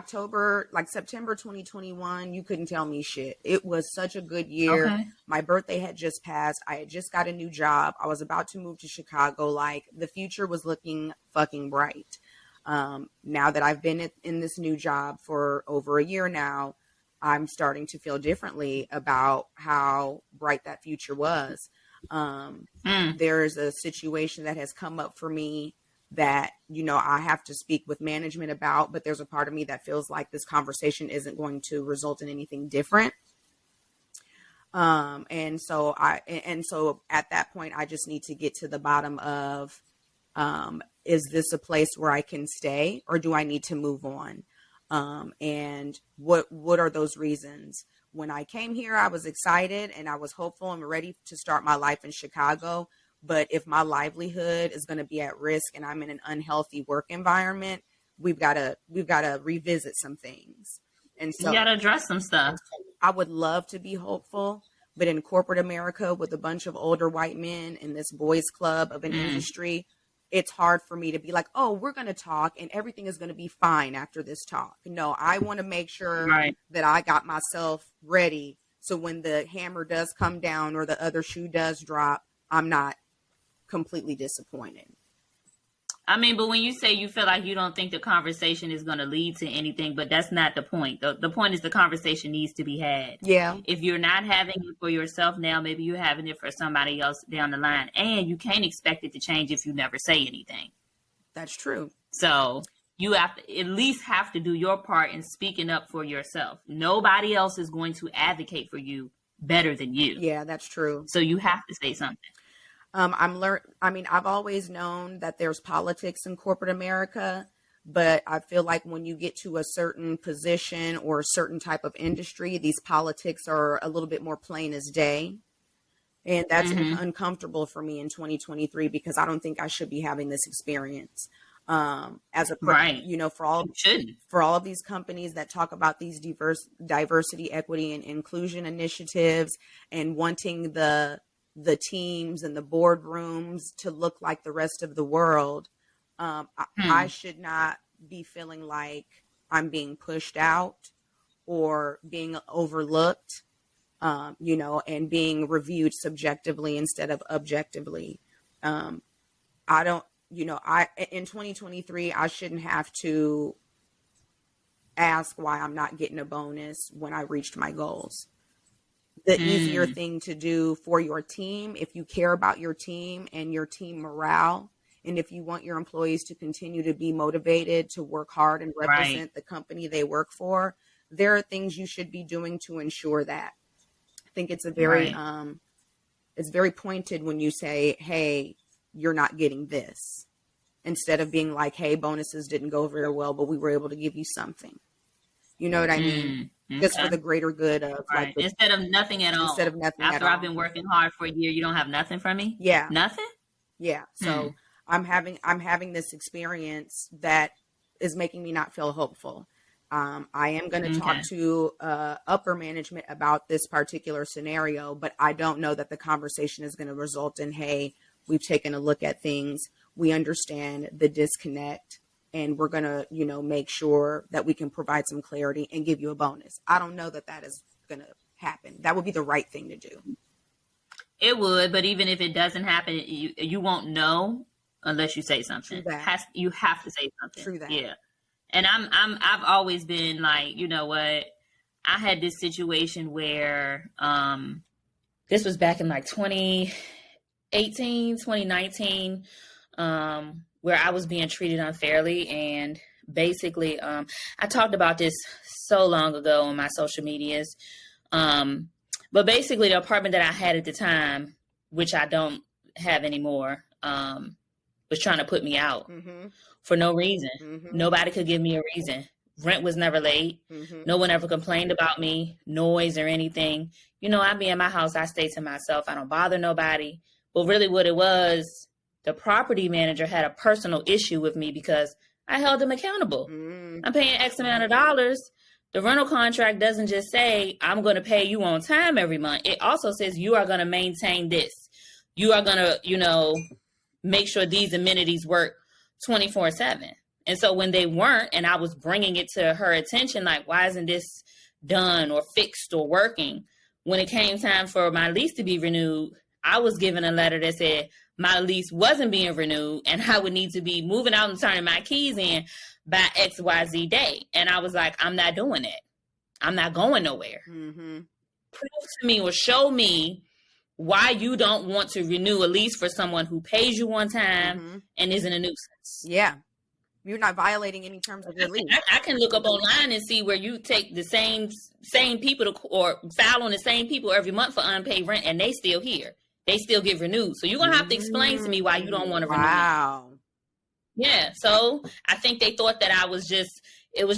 September 2021, you couldn't tell me shit. It was such a good year. Okay. My birthday had just passed. I had just got a new job. I was about to move to Chicago. Like the future was looking fucking bright. Now that I've been in this new job for over a year now, I'm starting to feel differently about how bright that future was. There's a situation that has come up for me that, I have to speak with management about, but there's a part of me that feels like this conversation isn't going to result in anything different. And so at that point, I just need to get to the bottom of, is this a place where I can stay or do I need to move on? And what are those reasons? When I came here, I was excited and I was hopeful and ready to start my life in Chicago. But if my livelihood is going to be at risk and I'm in an unhealthy work environment, we've got to revisit some things. And so you got to address some stuff. I would love to be hopeful, but in corporate America with a bunch of older white men in this boys club of an industry, it's hard for me to be like, oh, we're going to talk and everything is going to be fine after this talk. No, I want to make sure that I got myself ready. So when the hammer does come down or the other shoe does drop, I'm not completely disappointed. I mean, but when you say you feel like you don't think the conversation is going to lead to anything, but that's not the point. The point is the conversation needs to be had. Yeah. If you're not having it for yourself now, maybe you're having it for somebody else down the line. And you can't expect it to change if you never say anything. That's true. So you have to at least have to do your part in speaking up for yourself. Nobody else is going to advocate for you better than you. Yeah, that's true. So you have to say something. I've always known that there's politics in corporate America, but I feel like when you get to a certain position or a certain type of industry, these politics are a little bit more plain as day. And that's Mm-hmm. uncomfortable for me in 2023 because I don't think I should be having this experience. As a, Right. you know, You shouldn't. for all of these companies that talk about these diversity, equity, and inclusion initiatives and wanting the teams and the boardrooms to look like the rest of the world, I should not be feeling like I'm being pushed out or being overlooked, you know, and being reviewed subjectively instead of objectively. I don't, you know, in 2023, I shouldn't have to ask why I'm not getting a bonus when I reached my goals. The easier thing to do for your team, if you care about your team and your team morale, and if you want your employees to continue to be motivated to work hard and represent the company they work for, there are things you should be doing to ensure that. I think it's a very, it's very pointed when you say, hey, you're not getting this, instead of being like, hey, bonuses didn't go very well, but we were able to give you something. You know what I mean? Just for the greater good of like instead of nothing at all. Instead of nothing After at all. I've been working hard for a year, you don't have nothing from me? Yeah. Nothing? Yeah. So I'm having this experience that is making me not feel hopeful. I am going to talk to upper management about this particular scenario, but I don't know that the conversation is going to result in, hey, we've taken a look at things. We understand the disconnect, and we're going to, you know, make sure that we can provide some clarity and give you a bonus. I don't know that that is going to happen. That would be the right thing to do. It would, but even if it doesn't happen, you won't know unless you say something. True that. You have to say something. True that. Yeah. And I've always been like, you know what? I had this situation where this was back in like 2018, 2019, where I was being treated unfairly. And basically, I talked about this so long ago on my social medias. But basically, the apartment that I had at the time, which I don't have anymore, was trying to put me out for no reason. Nobody could give me a reason. Rent was never late. No one ever complained about me, noise or anything. You know, I be in my house, I stay to myself. I don't bother nobody. But really what it was, the property manager had a personal issue with me because I held him accountable. I'm paying X amount of dollars. The rental contract doesn't just say, I'm going to pay you on time every month. It also says you are going to maintain this. You are going to, you know, make sure these amenities work 24/7. And so when they weren't, and I was bringing it to her attention, like, why isn't this done or fixed or working? When it came time for my lease to be renewed, I was given a letter that said my lease wasn't being renewed and I would need to be moving out and turning my keys in by XYZ day. And I was like, I'm not doing it. I'm not going nowhere. Prove to me or show me why you don't want to renew a lease for someone who pays you on time and isn't a nuisance. Yeah. You're not violating any terms of your lease. I can look up online and see where you take the same people or file on the same people every month for unpaid rent, and they still here. They still get renewed. So you're going to have to explain to me why you don't want to renew. Wow. Yeah. So I think they thought that it was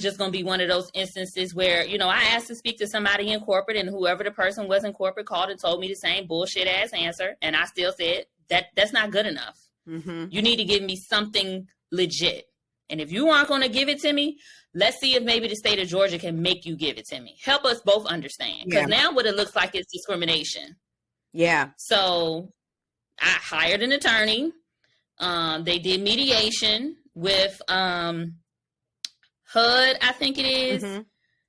just going to be one of those instances where, you know, I asked to speak to somebody in corporate, and whoever the person was in corporate called and told me the same bullshit ass answer. And I still said that's not good enough. You need to give me something legit. And if you aren't going to give it to me, let's see if maybe the state of Georgia can make you give it to me. Help us both understand. Because now what it looks like is discrimination. Yeah. So I hired an attorney. They did mediation with HUD, I think it is.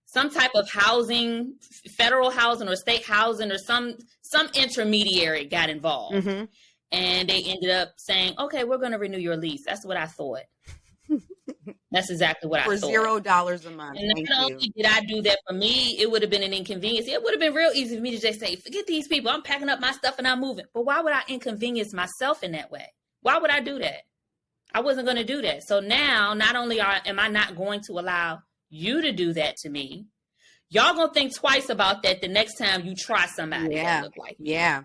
Some type of housing, federal housing or state housing, or some intermediary got involved. And they ended up saying, okay, we're going to renew your lease. That's what I thought. That's exactly what I thought. For $0 a month. And not only did I do that for me, it would have been an inconvenience. It would have been real easy for me to just say, forget these people. I'm packing up my stuff and I'm moving. But why would I inconvenience myself in that way? Why would I do that? I wasn't going to do that. So now, not only am I not going to allow you to do that to me, y'all going to think twice about that the next time you try somebody that look like me. Yeah.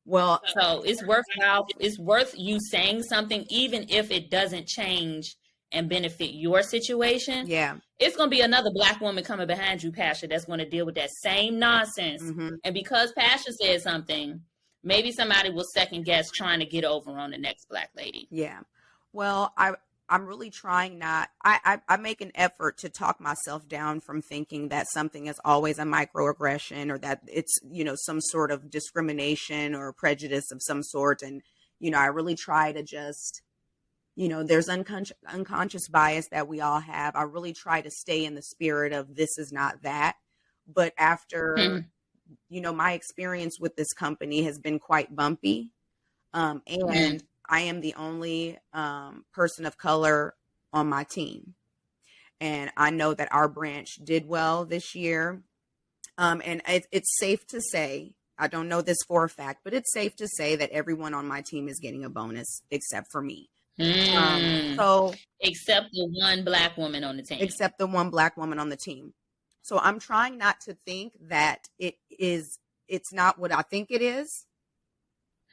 Well, so it's worthwhile. It's worth you saying something, even if it doesn't change and benefit your situation, Yeah. it's going to be another Black woman coming behind you, Pascha, that's going to deal with that same nonsense. And because Pascha said something, maybe somebody will second guess trying to get over on the next Black lady. Yeah. Well, I'm really trying not, I make an effort to talk myself down from thinking that something is always a microaggression or that it's, you know, some sort of discrimination or prejudice of some sort. And, you know, I really try to just, you know, there's unconscious bias that we all have. I really try to stay in the spirit of this is not that. But after, you know, my experience with this company has been quite bumpy. And I am the only person of color on my team. And I know that our branch did well this year. And it's safe to say, I don't know this for a fact, but it's safe to say that everyone on my team is getting a bonus except for me. So except the one Black woman on the team. Except the one Black woman on the team. So I'm trying not to think that it's not what I think it is.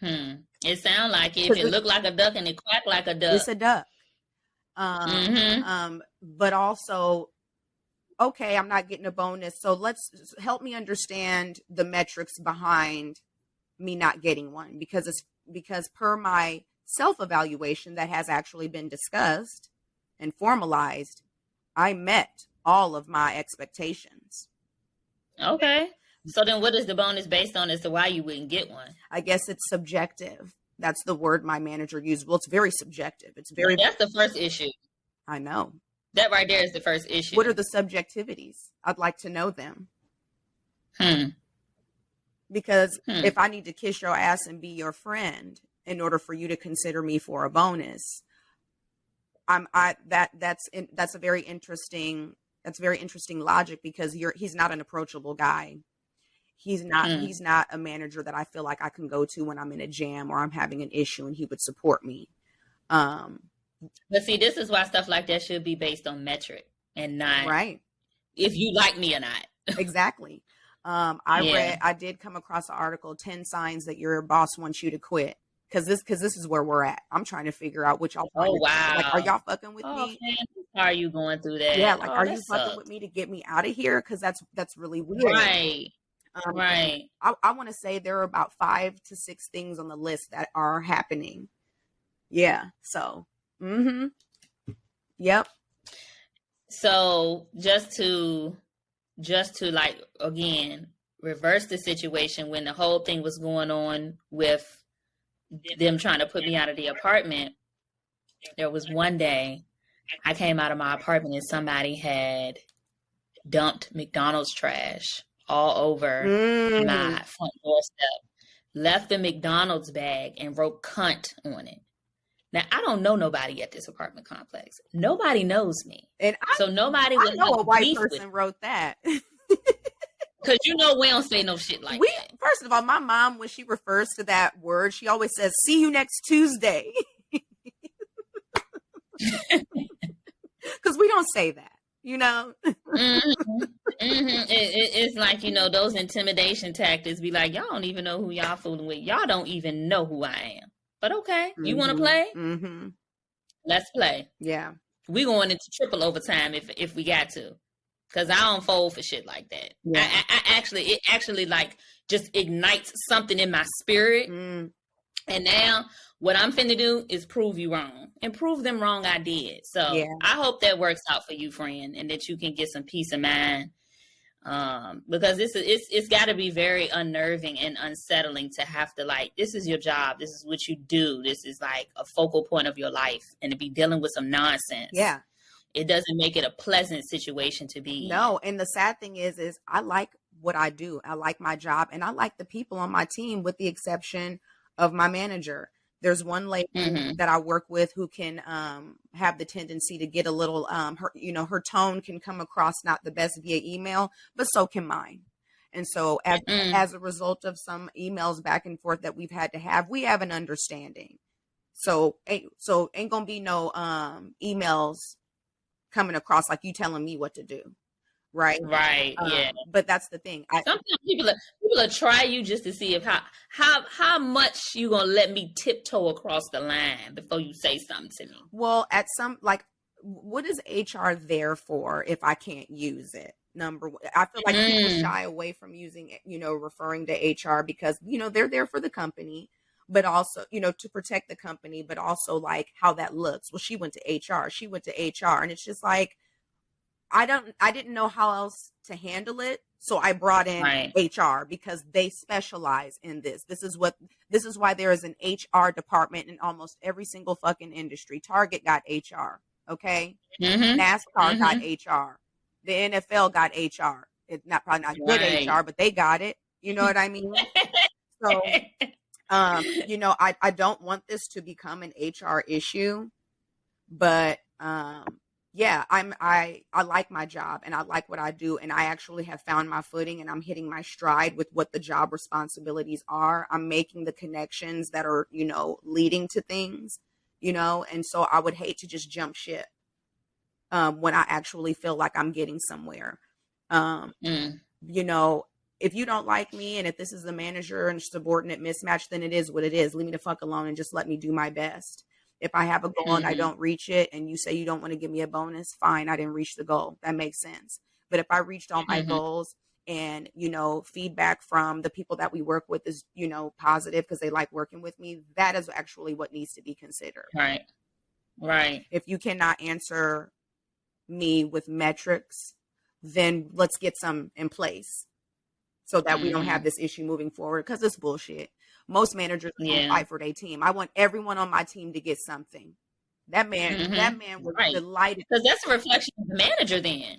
It sounds like it. If it look like a duck and it quack like a duck. It's a duck. But also, okay, I'm not getting a bonus. So let's help me understand the metrics behind me not getting one, because per my self-evaluation that has actually been discussed and formalized, I met all of my expectations. Okay. So then what is the bonus based on as to why you wouldn't get one? I guess it's subjective. That's the word my manager used. Well, it's very subjective. It's very. That's the first issue. I know. That right there is the first issue. What are the subjectivities? I'd like to know them. Because if I need to kiss your ass and be your friend in order for you to consider me for a bonus, that's a very interesting logic, because he's not an approachable guy. He's not a manager that I feel like I can go to when I'm in a jam or I'm having an issue and he would support me. But see, this is why stuff like that should be based on metric and not right if you like me or not. Exactly. I did come across an article, 10 signs that your boss wants you to quit. Cause this is where we're at. I'm trying to figure out what y'all. Oh wow! Like, are y'all fucking with me? Man, are you going through that? Yeah, like, are you fucking with me to get me out of here? Cause that's really weird. Right. Right. I want to say there are about 5 to 6 things on the list that are happening. Yeah. So. Yep. So just to like again reverse the situation, when the whole thing was going on with them trying to put me out of the apartment, there was one day I came out of my apartment and somebody had dumped McDonald's trash all over my front doorstep, left the McDonald's bag and wrote cunt on it. Now, I don't know nobody at this apartment complex. Nobody knows me. And so nobody would know a white person wrote that. Because you know we don't say no shit like that. First of all, my mom, when she refers to that word, she always says, "See you next Tuesday." Because we don't say that, you know? It's like, you know, those intimidation tactics be like, y'all don't even know who y'all fooling with. Y'all don't even know who I am. But okay, you want to play? Let's play. Yeah. We going into triple overtime if we got to. Because I don't fold for shit like that. Yeah. It actually like just ignites something in my spirit. And now what I'm finna do is prove you wrong. And prove them wrong I did. So I hope that works out for you, friend. And that you can get some peace of mind. Because it's got to be very unnerving and unsettling to have to, like, this is your job. This is what you do. This is like a focal point of your life. And to be dealing with some nonsense. Yeah. It doesn't make it a pleasant situation to be. No. And the sad thing is I like what I do. I like my job and I like the people on my team, with the exception of my manager. There's one lady that I work with who can have the tendency to get a little, her tone can come across not the best via email, but so can mine. And so as a result of some emails back and forth that we've had to have, we have an understanding. So ain't gonna be no emails coming across like you telling me what to do. Right. Yeah. But that's the thing. Sometimes people will try you just to see if how much you gonna let me tiptoe across the line before you say something to me. Well, at some, like, what is HR there for if I can't use it? Number one, I feel like people shy away from using it, referring to HR because, they're there for the company, but also, to protect the company, but also like how that looks. Well, she went to HR. She went to HR. And it's just like, I didn't know how else to handle it. So I brought in HR because they specialize in this. This is why there is an HR department in almost every single fucking industry. Target got HR. Okay. NASCAR got HR. The NFL got HR. It's probably not good HR, but they got it. You know what I mean? So, I don't want this to become an HR issue, but, yeah, I like my job and I like what I do. And I actually have found my footing and I'm hitting my stride with what the job responsibilities are. I'm making the connections that are, leading to things, and so I would hate to just jump ship. When I actually feel like I'm getting somewhere. If you don't like me and if this is the manager and subordinate mismatch, then it is what it is. Leave me the fuck alone and just let me do my best. If I have a goal and I don't reach it and you say you don't want to give me a bonus, fine, I didn't reach the goal. That makes sense. But if I reached all my goals and, feedback from the people that we work with is, positive because they like working with me, that is actually what needs to be considered. Right. If you cannot answer me with metrics, then let's get some in place so that we don't have this issue moving forward because it's bullshit. Most managers don't fight for their team. I want everyone on my team to get something. That man was delighted because that's a reflection of the manager. Then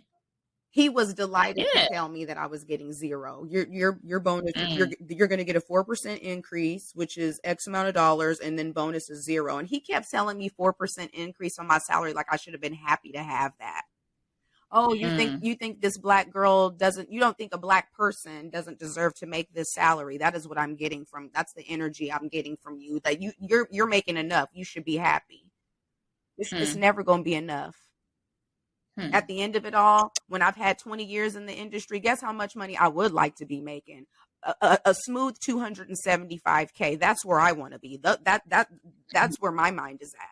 he was delighted to tell me that I was getting zero. Your bonus, you're going to get a 4% increase, which is X amount of dollars, and then bonus is zero. And he kept telling me 4% increase on my salary, like I should have been happy to have that. Oh, you think this black girl you don't think a black person doesn't deserve to make this salary? That is what I'm getting from. That's the energy I'm getting from you. That you're making enough. You should be happy. It's never going to be enough. At the end of it all, when I've had 20 years in the industry, guess how much money I would like to be making? A smooth $275K. That's where I want to be. That's where my mind is at.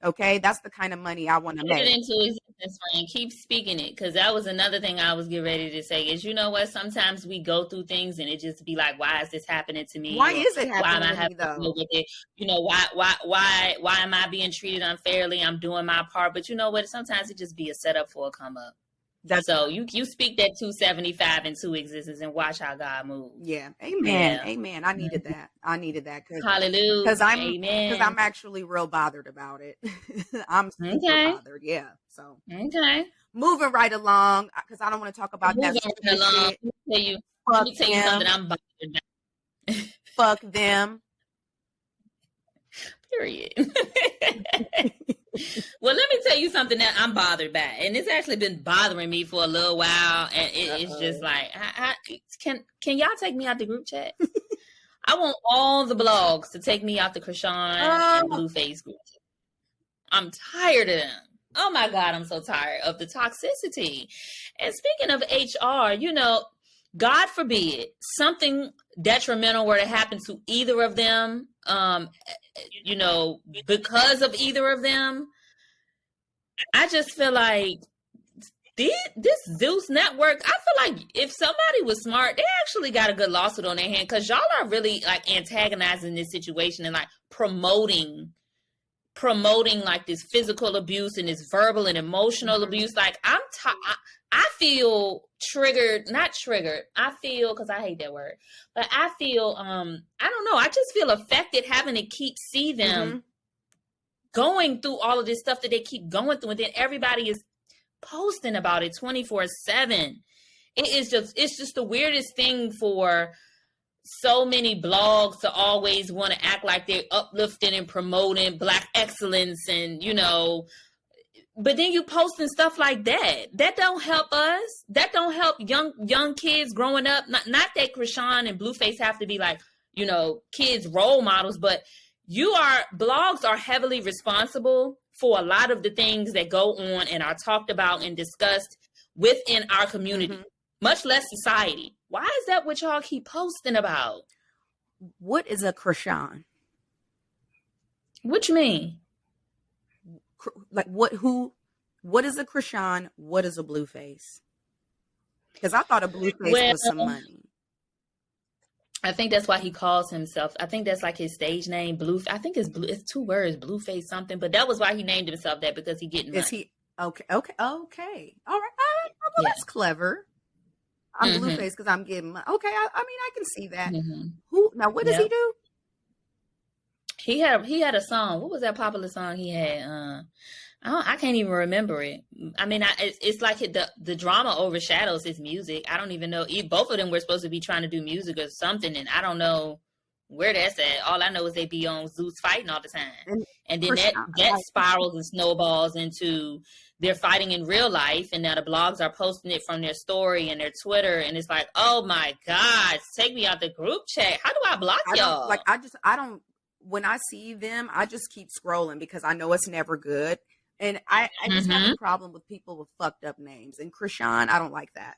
Okay, that's the kind of money I want to make. Put it into existence, friend. Keep speaking it, because that was another thing I was getting ready to say. Is what? Sometimes we go through things and it just be like, why is this happening to me? Why is it happening why am I to having me, though? to deal with it? Why am I being treated unfairly? I'm doing my part, but what? Sometimes it just be a setup for a come up. So you speak that 275 into existence and watch how God moves. Yeah. Amen. Yeah. Amen. I needed that. Hallelujah. Because I'm actually real bothered about it. I'm super bothered. Yeah. So moving right along, because I don't want to talk about that stupid shit. Let me tell you something I'm bothered about. Fuck them. Period. Well, let me tell you something that I'm bothered by, and it's actually been bothering me for a little while, and it's just like, can y'all take me out the group chat? I want all the blogs to take me out the Chrisean and Blueface group chat. I'm tired of them. Oh my God, I'm so tired of the toxicity. And speaking of HR, God forbid something detrimental were to happen to either of them, because of either of them. I just feel like this Zeus network, I feel like if somebody was smart, they actually got a good lawsuit on their hand, because y'all are really like antagonizing this situation and like promoting like this physical abuse and this verbal and emotional abuse. Like I feel triggered, not triggered. I feel, because I hate that word, but I feel, I don't know. I just feel affected having to see them going through all of this stuff that they keep going through. And then everybody is posting about it 24/7. It's just the weirdest thing for so many blogs to always want to act like they're uplifting and promoting Black excellence and, but then you posting stuff like that don't help us. That don't help young kids growing up. Not that Chrisean and Blueface have to be like, kids role models, but blogs are heavily responsible for a lot of the things that go on and are talked about and discussed within our community, much less society. Why is that what y'all keep posting about? What is a Chrisean? What you mean? Like what? Who? What is a Chrisean? What is a Blueface? Because I thought a Blueface Well, was some money. I think that's why he calls himself. I think that's like his stage name, Blue. I think it's blue. It's 2 words, Blueface something. But that was why he named himself that, because he getting money. Is he okay? Okay. All right. Well, that's clever. I'm Blueface because I'm getting money. Okay. I mean, I can see that. Who now? What does he do? He had a song. What was that popular song he had? I can't even remember it. I mean, it's like the drama overshadows his music. I don't even know. Both of them were supposed to be trying to do music or something, and I don't know where that's at. All I know is they be on Zeus fighting all the time, and then that spirals and snowballs into they're fighting in real life, and now the blogs are posting it from their story and their Twitter, and it's like, oh my God, take me out the group chat. How do I block y'all? I don't. When I see them, I just keep scrolling because I know it's never good. And I just have a problem with people with fucked up names. And Chrisean, I don't like that.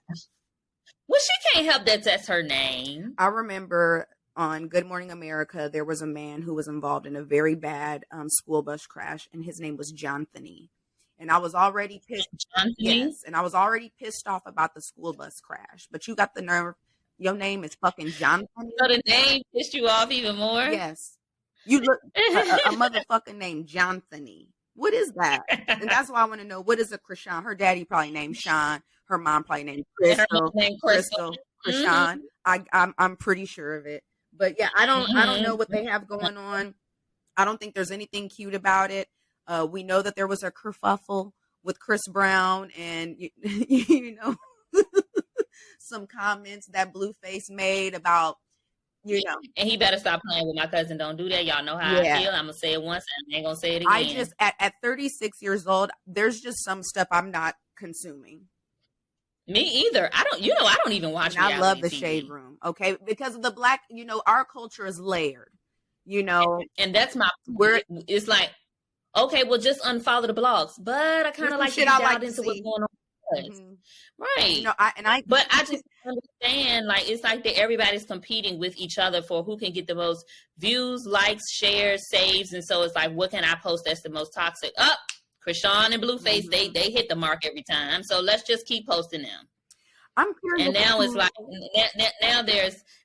Well, she can't help that that's her name. I remember on Good Morning America, there was a man who was involved in a very bad school bus crash, and his name was Jonthony. And I was already pissed. Yes, and I was already pissed off about the school bus crash. But you got the nerve. Your name is fucking Jonthony. So the name pissed you off even more? Yes. You look a motherfucking named Jonthony. What is that? And that's why I want to know, what is a Chrisean? Her daddy probably named Sean. Her mom probably named Crystal. Chrisean. I'm pretty sure of it. But yeah, I don't know what they have going on. I don't think there's anything cute about it. We know that there was a kerfuffle with Chris Brown and you know some comments that Blueface made about, you know. And he better stop playing with my cousin. Don't do that. Y'all know how I feel. I'm going to say it once and I ain't going to say it again. I just, at 36 years old, there's just some stuff I'm not consuming. Me either. I don't even watch reality I love the TV. Shade Room, okay? Because of the black, you know, our culture is layered, you know. And that's it's like, okay, well, just unfollow the blogs. But I kind of like to dive into what's going on. Right. You know, I just understand, like, it's like that everybody's competing with each other for who can get the most views, likes, shares, saves. And so it's like, what can I post that's the most toxic? Chrisean and Blueface, they hit the mark every time. So let's just keep posting them. I'm curious. And now it's like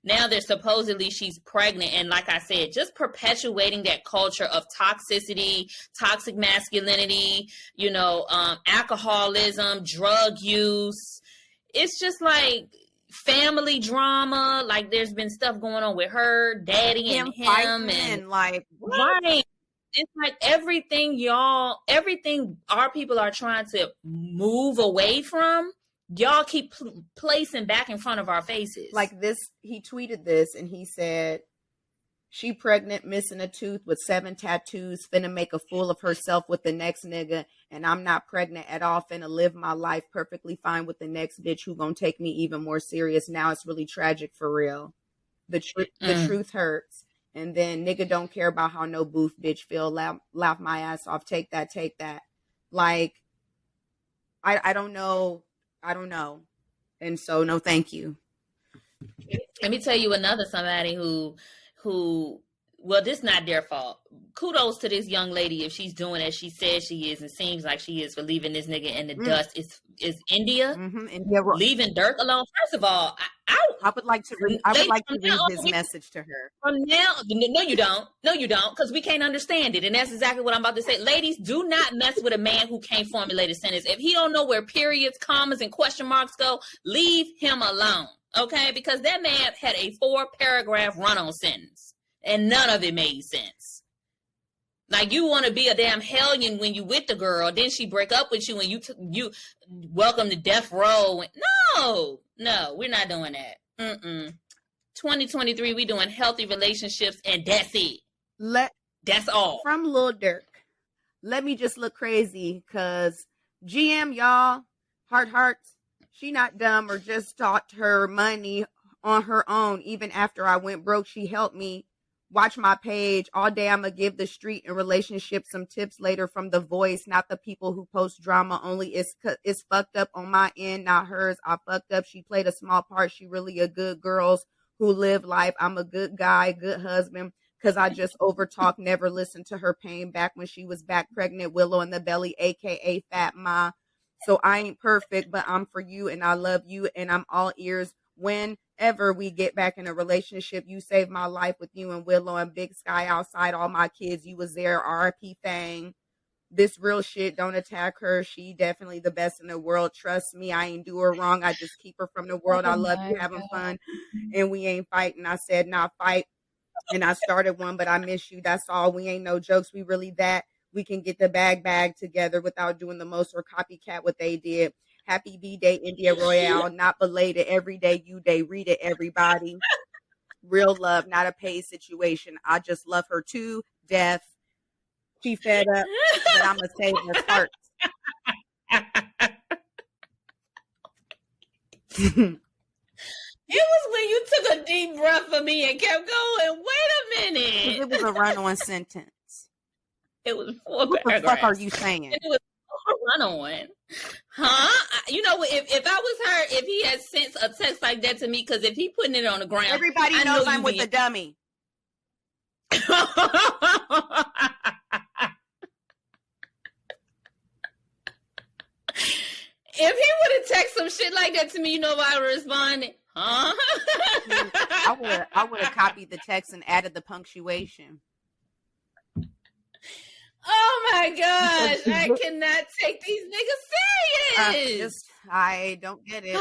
now there's supposedly she's pregnant, and like I said, just perpetuating that culture of toxicity, toxic masculinity, you know, alcoholism, drug use. It's just like family drama. Like there's been stuff going on with her daddy and him and like right. It's like everything our people are trying to move away from, y'all keep placing back in front of our faces. Like this, he tweeted this and he said, she pregnant, missing a tooth with 7 tattoos, finna make a fool of herself with the next nigga, and I'm not pregnant at all, finna live my life perfectly fine with the next bitch who gonna take me even more serious. Now it's really tragic for real. The truth hurts. And then nigga don't care about how no booth bitch feel. Laugh my ass off. Take that. Like, I don't know. And so no, thank you. Let me tell you another somebody who, well, this not their fault. Kudos to this young lady if she's doing as she says she is and seems like she is for leaving this nigga in the dust. Is India. India leaving Durk alone. First of all, I would like to read his message to her. From now, no, you don't, because we can't understand it, and that's exactly what I'm about to say. Ladies, do not mess with a man who can't formulate a sentence. If he don't know where periods, commas, and question marks go, leave him alone, okay? Because that man had a 4-paragraph run-on sentence, and none of it made sense. Like, you want to be a damn hellion when you with the girl, then she break up with you and you welcome to death row. No, we're not doing that. 2023, we doing healthy relationships, and that's it. That's all. From Lil Durk, let me just look crazy, because GM, y'all, hearts, she not dumb or just taught her money on her own. Even after I went broke, she helped me. Watch my page all day. I'm gonna give the street and relationships some tips later from The Voice, not the people who post drama only. It's fucked up on my end, not hers. I fucked up. She played a small part. She really a good girl who live life. I'm a good guy, good husband, because I just overtalk, never listened to her pain back when she was back pregnant, Willow in the belly, aka Fat Ma. So I ain't perfect, but I'm for you and I love you and I'm all ears. Whenever we get back in a relationship, you saved my life with you and Willow and Big Sky outside, all my kids. You was there, RIP Fang. This real shit, don't attack her. She definitely the best in the world. Trust me, I ain't do her wrong. I just keep her from the world. I love you, having fun, and we ain't fighting. I said not fight, and I started one, but I miss you. That's all. We ain't no jokes. We really that. We can get the bag together without doing the most or copycat what they did. Happy B-Day, India Royale. Not belated. Every day, you day. Read it, everybody. Real love, not a paid situation. I just love her to death. She fed up, but I'm going to save her heart. It was when you took a deep breath for me and kept going. Wait a minute. It was a run-on sentence. It was 4 What paragraphs. the fuck are you saying? It was a run-on. Huh? You know, if I was her, if he had sent a text like that to me, because if he putting it on the ground, everybody knows I'm with the dummy. If he would have texted some shit like that to me, you know, I would have responded, huh? I would have copied the text and added the punctuation. Oh my gosh, I cannot take these niggas serious. I don't get it.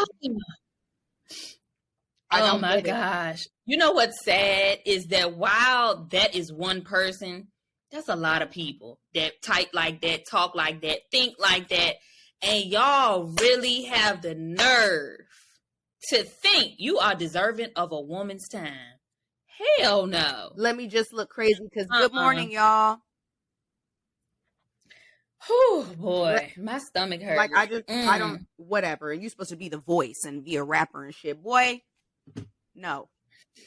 Oh my gosh. You know what's sad is that while that is one person, that's a lot of people that type like that, talk like that, think like that. And y'all really have the nerve to think you are deserving of a woman's time. Hell no. Let me just look crazy because good morning, y'all. Oh boy, my stomach hurts. Like I don't, whatever. You're supposed to be the voice and be a rapper and shit. Boy, no,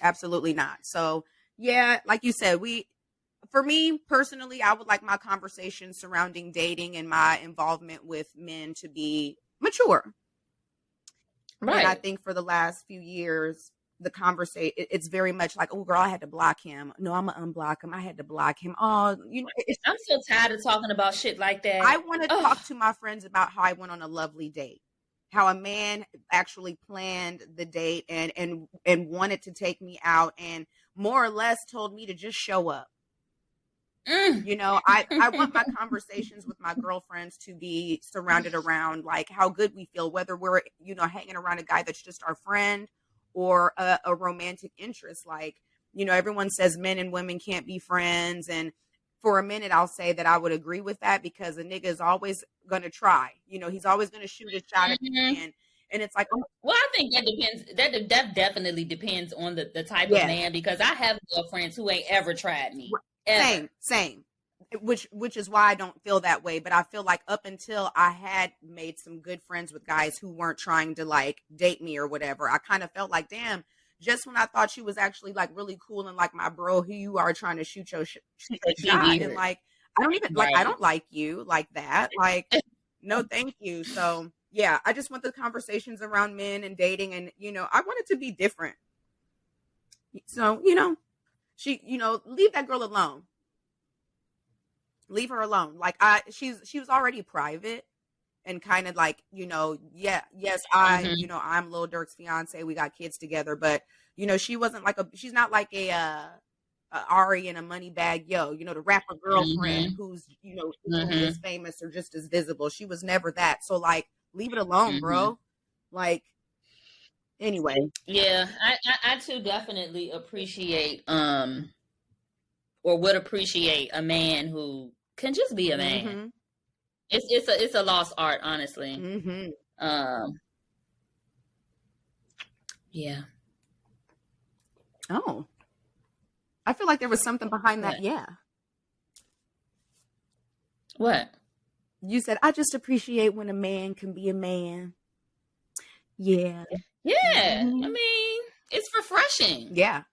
absolutely not. So yeah, like you said, for me personally, I would like my conversation surrounding dating and my involvement with men to be mature. Right. And I think for the last few years, the conversation, it's very much like, oh girl, I had to block him. No, I'm gonna unblock him. I had to block him. Oh, you know, I'm so tired of talking about shit like that. I want to talk to my friends about how I went on a lovely date, how a man actually planned the date and wanted to take me out and more or less told me to just show up. You know, I want my conversations with my girlfriends to be surrounded around like how good we feel, whether we're, you know, hanging around a guy that's just our friend or a romantic interest. Like, you know, everyone says men and women can't be friends. And for a minute, I'll say that I would agree with that because a nigga is always going to try. You know, he's always going to shoot a shot at the man. And it's like, well, I think that depends. That definitely depends on the type of man, because I have girlfriends who ain't ever tried me. Ever. Same. Which is why I don't feel that way. But I feel like up until I had made some good friends with guys who weren't trying to like date me or whatever, I kind of felt like, damn, just when I thought she was actually like really cool and like my bro, who you are trying to shoot your shot. And like, I don't even like, I don't like you like that. Like, no, thank you. So yeah, I just want the conversations around men and dating. And, you know, I want it to be different. So, you know, leave that girl alone. Leave her alone. Like she was already private and kind of like, you know, yes, you know, I'm Lil Durk's fiance. We got kids together, but you know, she's not like a Ari and a money bag, you know, the rapper girlfriend who's, you know, as famous or just as visible. She was never that. So like, leave it alone, bro. Like, anyway. Yeah, I too definitely appreciate or would appreciate a man who can just be a man. It's a lost art, honestly. Yeah. Oh, I feel like there was something behind that. Yeah. What? You said, I just appreciate when a man can be a man. Yeah. Yeah. I mean, it's refreshing. Yeah.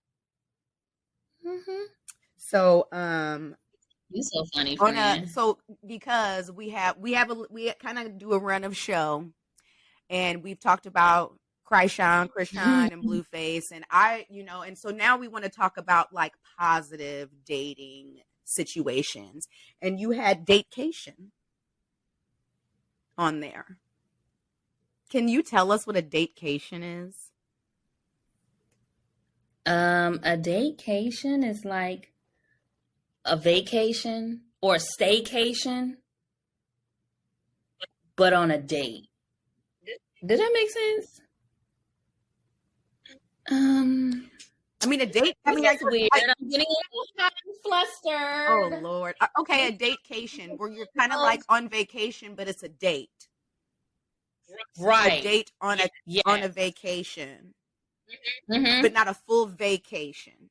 So, you're so funny, friend. So because we kind of do a run of show, and we've talked about Chrisean and Blueface. And and so now we want to talk about like positive dating situations. And you had Date-cation on there. Can you tell us what a Date-cation is? A Date-cation is like a vacation or a staycation, but on a date. Did that make sense? I mean, a date. I mean, that's weird. I'm getting a little flustered. Oh Lord. Okay, a Date-cation where you're kind of like on vacation, but it's a date. Right. A date on a vacation, but not a full vacation.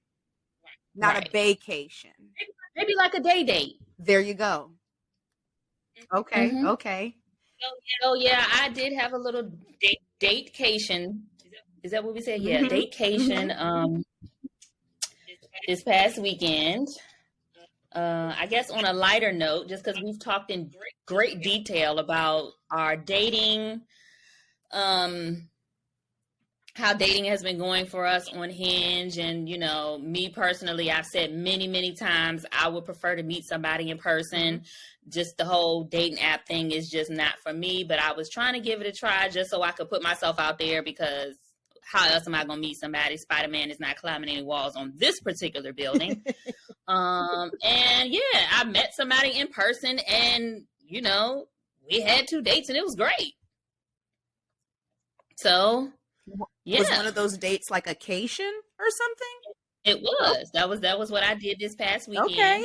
Not a vacation. Maybe like a day date. There you go. Okay. Okay. So yeah, I did have a little Date-cation. Is that what we said? Yeah, Date-cation. This past weekend. I guess on a lighter note, just because we've talked in great detail about our dating, how dating has been going for us on Hinge. And, me personally, I've said many, many times I would prefer to meet somebody in person. Just the whole dating app thing is just not for me. But I was trying to give it a try just so I could put myself out there, because how else am I going to meet somebody? Spider-Man is not climbing any walls on this particular building. And yeah, I met somebody in person, and, we had 2 dates and it was great. So, yeah. Was one of those dates like a cation or something? It was. That was what I did this past weekend. Okay.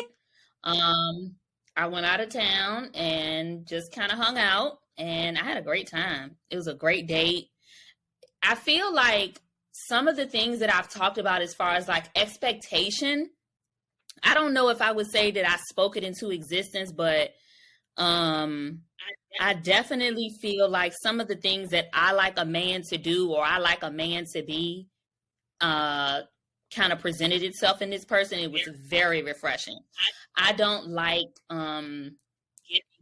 I went out of town and just kind of hung out, and I had a great time. It was a great date. I feel like some of the things that I've talked about as far as like expectation, I don't know if I would say that I spoke it into existence, but I definitely feel like some of the things that I like a man to do, or I like a man to be, kind of presented itself in this person. It was very refreshing. I don't like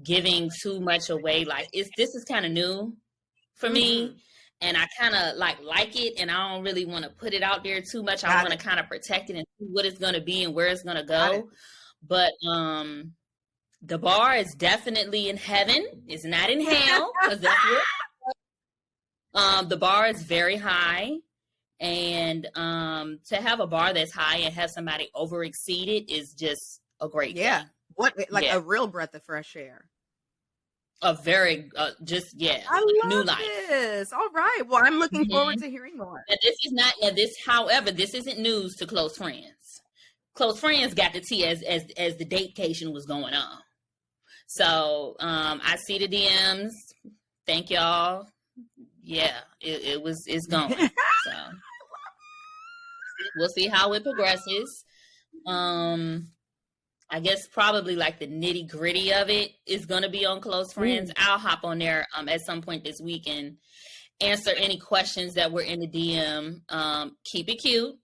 giving too much away. Like this is kind of new for me. And I kind of like it, and I don't really want to put it out there too much. I want to kind of protect it and see what it's going to be and where it's going to go. But the bar is definitely in heaven. It's not in hell, because that's where the bar is very high. And to have a bar that's high and have somebody over exceed it is just a great thing. A real breath of fresh air. A very I love new life. This. All right. Well, I'm looking forward to hearing more. However, this isn't news to close friends. Close friends got the tea as the Date-cation was going on. So I see the DMs. Thank y'all. Yeah, it's going. So we'll see how it progresses. I guess probably like the nitty gritty of it is going to be on Close Friends. I'll hop on there at some point this week and answer any questions that were in the DM. Keep it cute.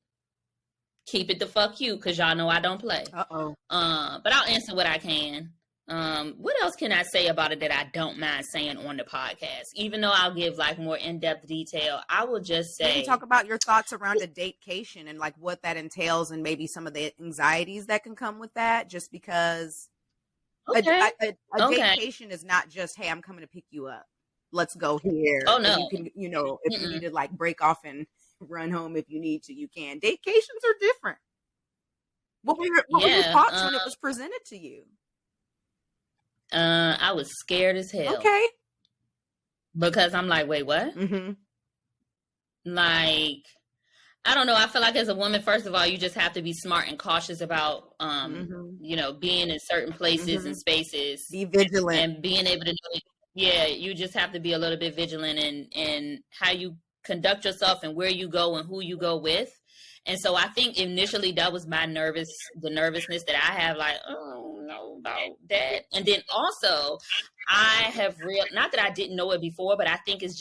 Keep it the fuck cute, because y'all know I don't play. But I'll answer what I can. What else can I say about it that I don't mind saying on the podcast? Even though I'll give like more in-depth detail, I will just say, maybe talk about your thoughts around a Date-cation and like what that entails, and maybe some of the anxieties that can come with that. Just because a Date-cation is not just, hey, I'm coming to pick you up, let's go here. Oh no, you can, if you need to like break off and run home if you need to, you can. Date-cations are different. What were your thoughts when it was presented to you? I was scared as hell. Okay. Because I'm like, wait, what? Like, I don't know. I feel like as a woman, first of all, you just have to be smart and cautious about, being in certain places and spaces. Be vigilant. And being able to know, you just have to be a little bit vigilant in how you conduct yourself and where you go and who you go with. And so I think initially that was the nervousness that I have, like, oh, no, about that. And then also I have not that I didn't know it before, but I think it's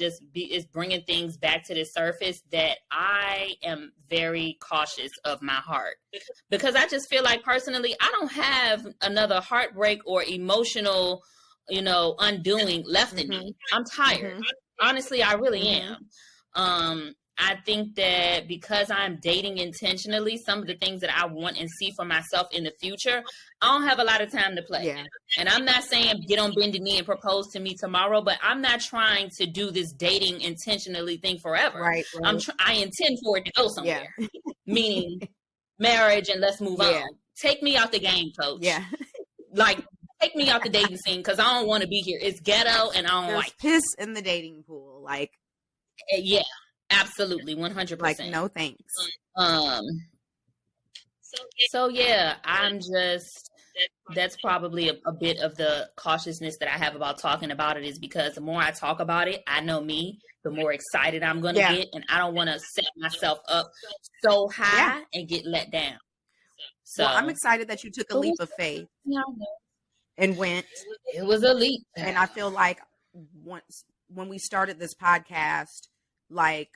bringing things back to the surface that I am very cautious of my heart, because I just feel like personally, I don't have another heartbreak or emotional, undoing left in me. I'm tired. Honestly, I really am. I think that because I'm dating intentionally, some of the things that I want and see for myself in the future, I don't have a lot of time to play. Yeah. And I'm not saying get on bended knee and propose to me tomorrow, but I'm not trying to do this dating intentionally thing forever. Right. I intend for it to go somewhere, Yeah. meaning marriage, and let's move on. Take me out the game, coach. Yeah. Like, take me out the dating scene because I don't want to be here. It's ghetto and I don't like piss in the dating pool. Like, yeah, absolutely, 100%. Like, no thanks. So yeah, I'm just, that's probably a bit of the cautiousness that I have about talking about it, is because the more I talk about it, I know me, the more excited I'm going to get. And I don't want to set myself up so high and get let down. So I'm excited that you took a leap of faith and went. It was a leap. And I feel like when we started this podcast, like,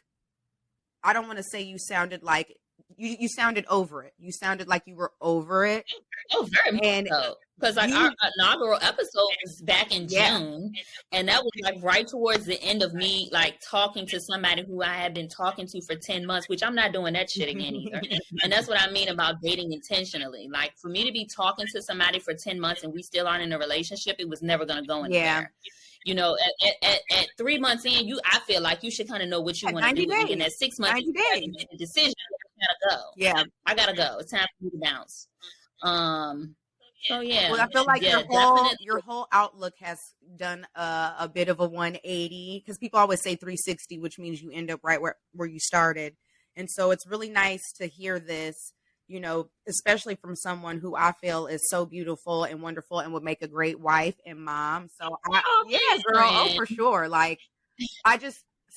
I don't want to say you sounded like you sounded over it. You sounded like you were over it. Oh, very much so. Because like our inaugural episode was back in June, and that was like right towards the end of me like talking to somebody who I had been talking to for 10 months, which I'm not doing that shit again either. And that's what I mean about dating intentionally. Like, for me to be talking to somebody for 10 months and we still aren't in a relationship, it was never going to go anywhere. Yeah. You know, at 3 months in, I feel like you should kind of know what you want to do. And at 6 months, you got to make a decision. I gotta go. Yeah, I gotta go. It's time for me to bounce. So yeah. Well, I feel like your whole outlook has done a bit of a 180, because people always say 360, which means you end up right where you started. And so it's really nice to hear this, you know, especially from someone who I feel is so beautiful and wonderful and would make a great wife and mom. So for sure. Like,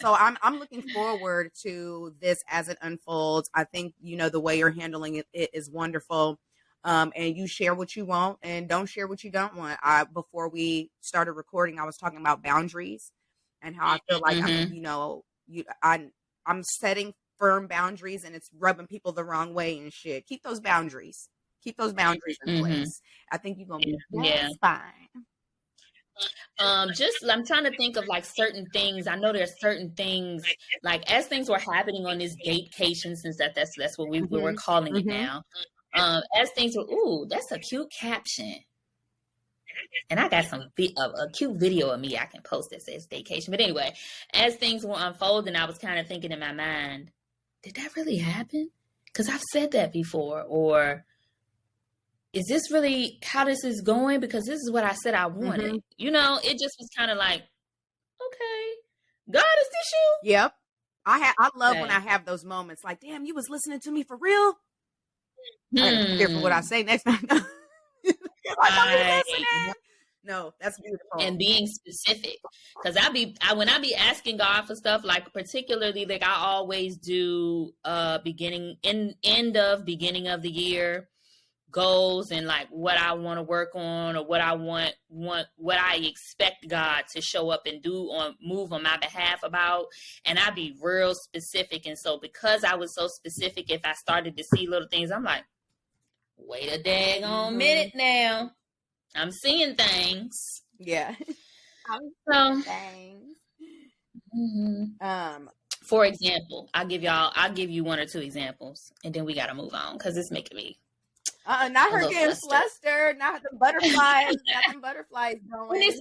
so I'm looking forward to this as it unfolds. I think, you know, the way you're handling it is wonderful. And you share what you want and don't share what you don't want. Before we started recording, I was talking about boundaries and how I feel like I'm setting firm boundaries and it's rubbing people the wrong way and shit. Keep those boundaries. Keep those boundaries in place. I think you're gonna be fine. I'm trying to think of like certain things. I know there's certain things, like as things were happening on this Date-cation, since that's what we were calling it now. As things were, that's a cute caption. And I got a cute video of me I can post that says Date-cation. But anyway, as things were unfolding, I was kind of thinking in my mind, did that really happen? Because I've said that before. Or is this really how this is going? Because this is what I said I wanted. You know, it just was kind of like, okay, God, is this you? Yep. I love when I have those moments like, damn, you was listening to me for real? I gotta be careful what I say next time. No, that's beautiful. And being specific, because when I be asking God for stuff, like particularly like I always do end of the year goals and like what I want to work on or what I want what I expect God to show up and move on my behalf about, and I be real specific. And so because I was so specific, if I started to see little things, I'm like, wait a daggone minute now. I'm seeing things. Yeah. For example, I'll give you one or two examples and then we got to move on because it's making me not her getting flustered, not the butterflies, got them butterflies going. And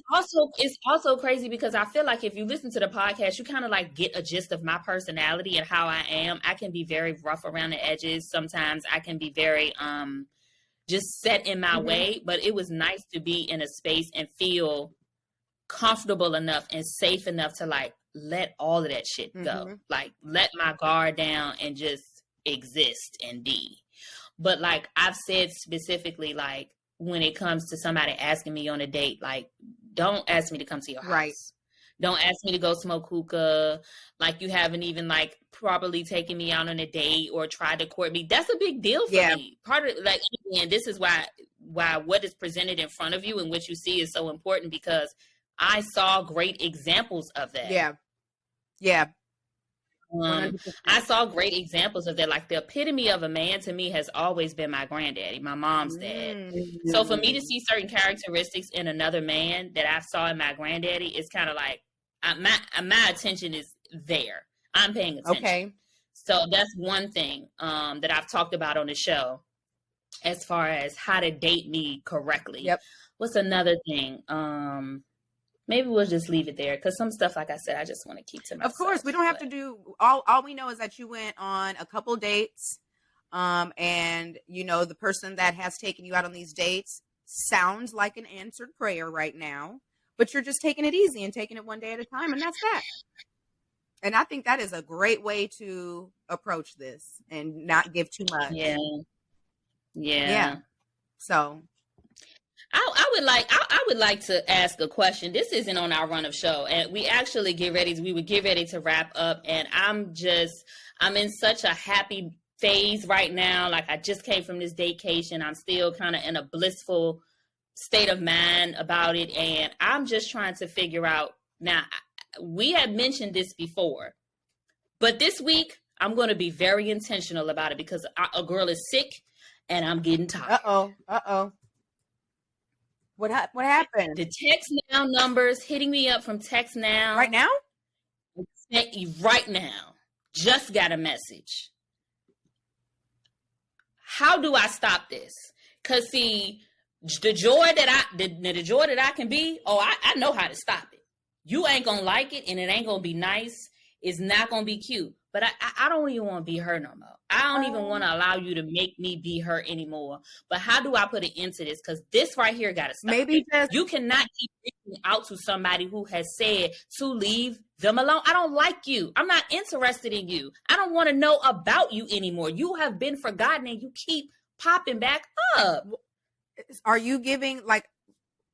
it's also crazy because I feel like if you listen to the podcast, you kind of like get a gist of my personality and how I am. I can be very rough around the edges. Sometimes I can be very just set in my way, but it was nice to be in a space and feel comfortable enough and safe enough to like let all of that shit go. Like let my guard down and just exist and be. But like I've said specifically, like when it comes to somebody asking me on a date, like don't ask me to come to your house. Right. Don't ask me to go smoke hookah. Like you haven't even like properly taken me out on a date or tried to court me. That's a big deal for me. Part of like, again, this is why what is presented in front of you and what you see is so important, because I saw great examples of that. Yeah. I saw great examples of that. Like the epitome of a man to me has always been my granddaddy, my mom's dad. So for me to see certain characteristics in another man that I saw in my granddaddy, it's kind of like my attention is there. I'm paying attention. Okay. So that's one thing that I've talked about on the show as far as how to date me correctly. Yep. What's another thing? Maybe we'll just leave it there because some stuff, like I said, I just want to keep to myself. Of course, we don't have to do all we know is that you went on a couple dates. And you know, the person that has taken you out on these dates sounds like an answered prayer right now, but you're just taking it easy and taking it one day at a time. And that's that. And I think that is a great way to approach this and not give too much. Yeah. So I would like to ask a question. This isn't on our run of show, and we actually we would get ready to wrap up. And I'm in such a happy phase right now. Like, I just came from this Date-cation. I'm still kind of in a blissful state of mind about it. And I'm just trying to figure out now, we had mentioned this before, but this week I'm going to be very intentional about it because a girl is sick and I'm getting tired. Uh-oh. What happened? The text now numbers hitting me up from text now. Right now? Right now. Just got a message. How do I stop this? Because see, the joy that I can be, I know how to stop it. You ain't gonna like it, and it ain't gonna be nice. It's not gonna be cute. But I don't even want to be her no more. I don't even want to allow you to make me be her anymore. But how do I put an end to this? Because this right here got to stop. Maybe you cannot keep reaching out to somebody who has said to leave them alone. I don't like you. I'm not interested in you. I don't want to know about you anymore. You have been forgotten and you keep popping back up. Are you giving, like,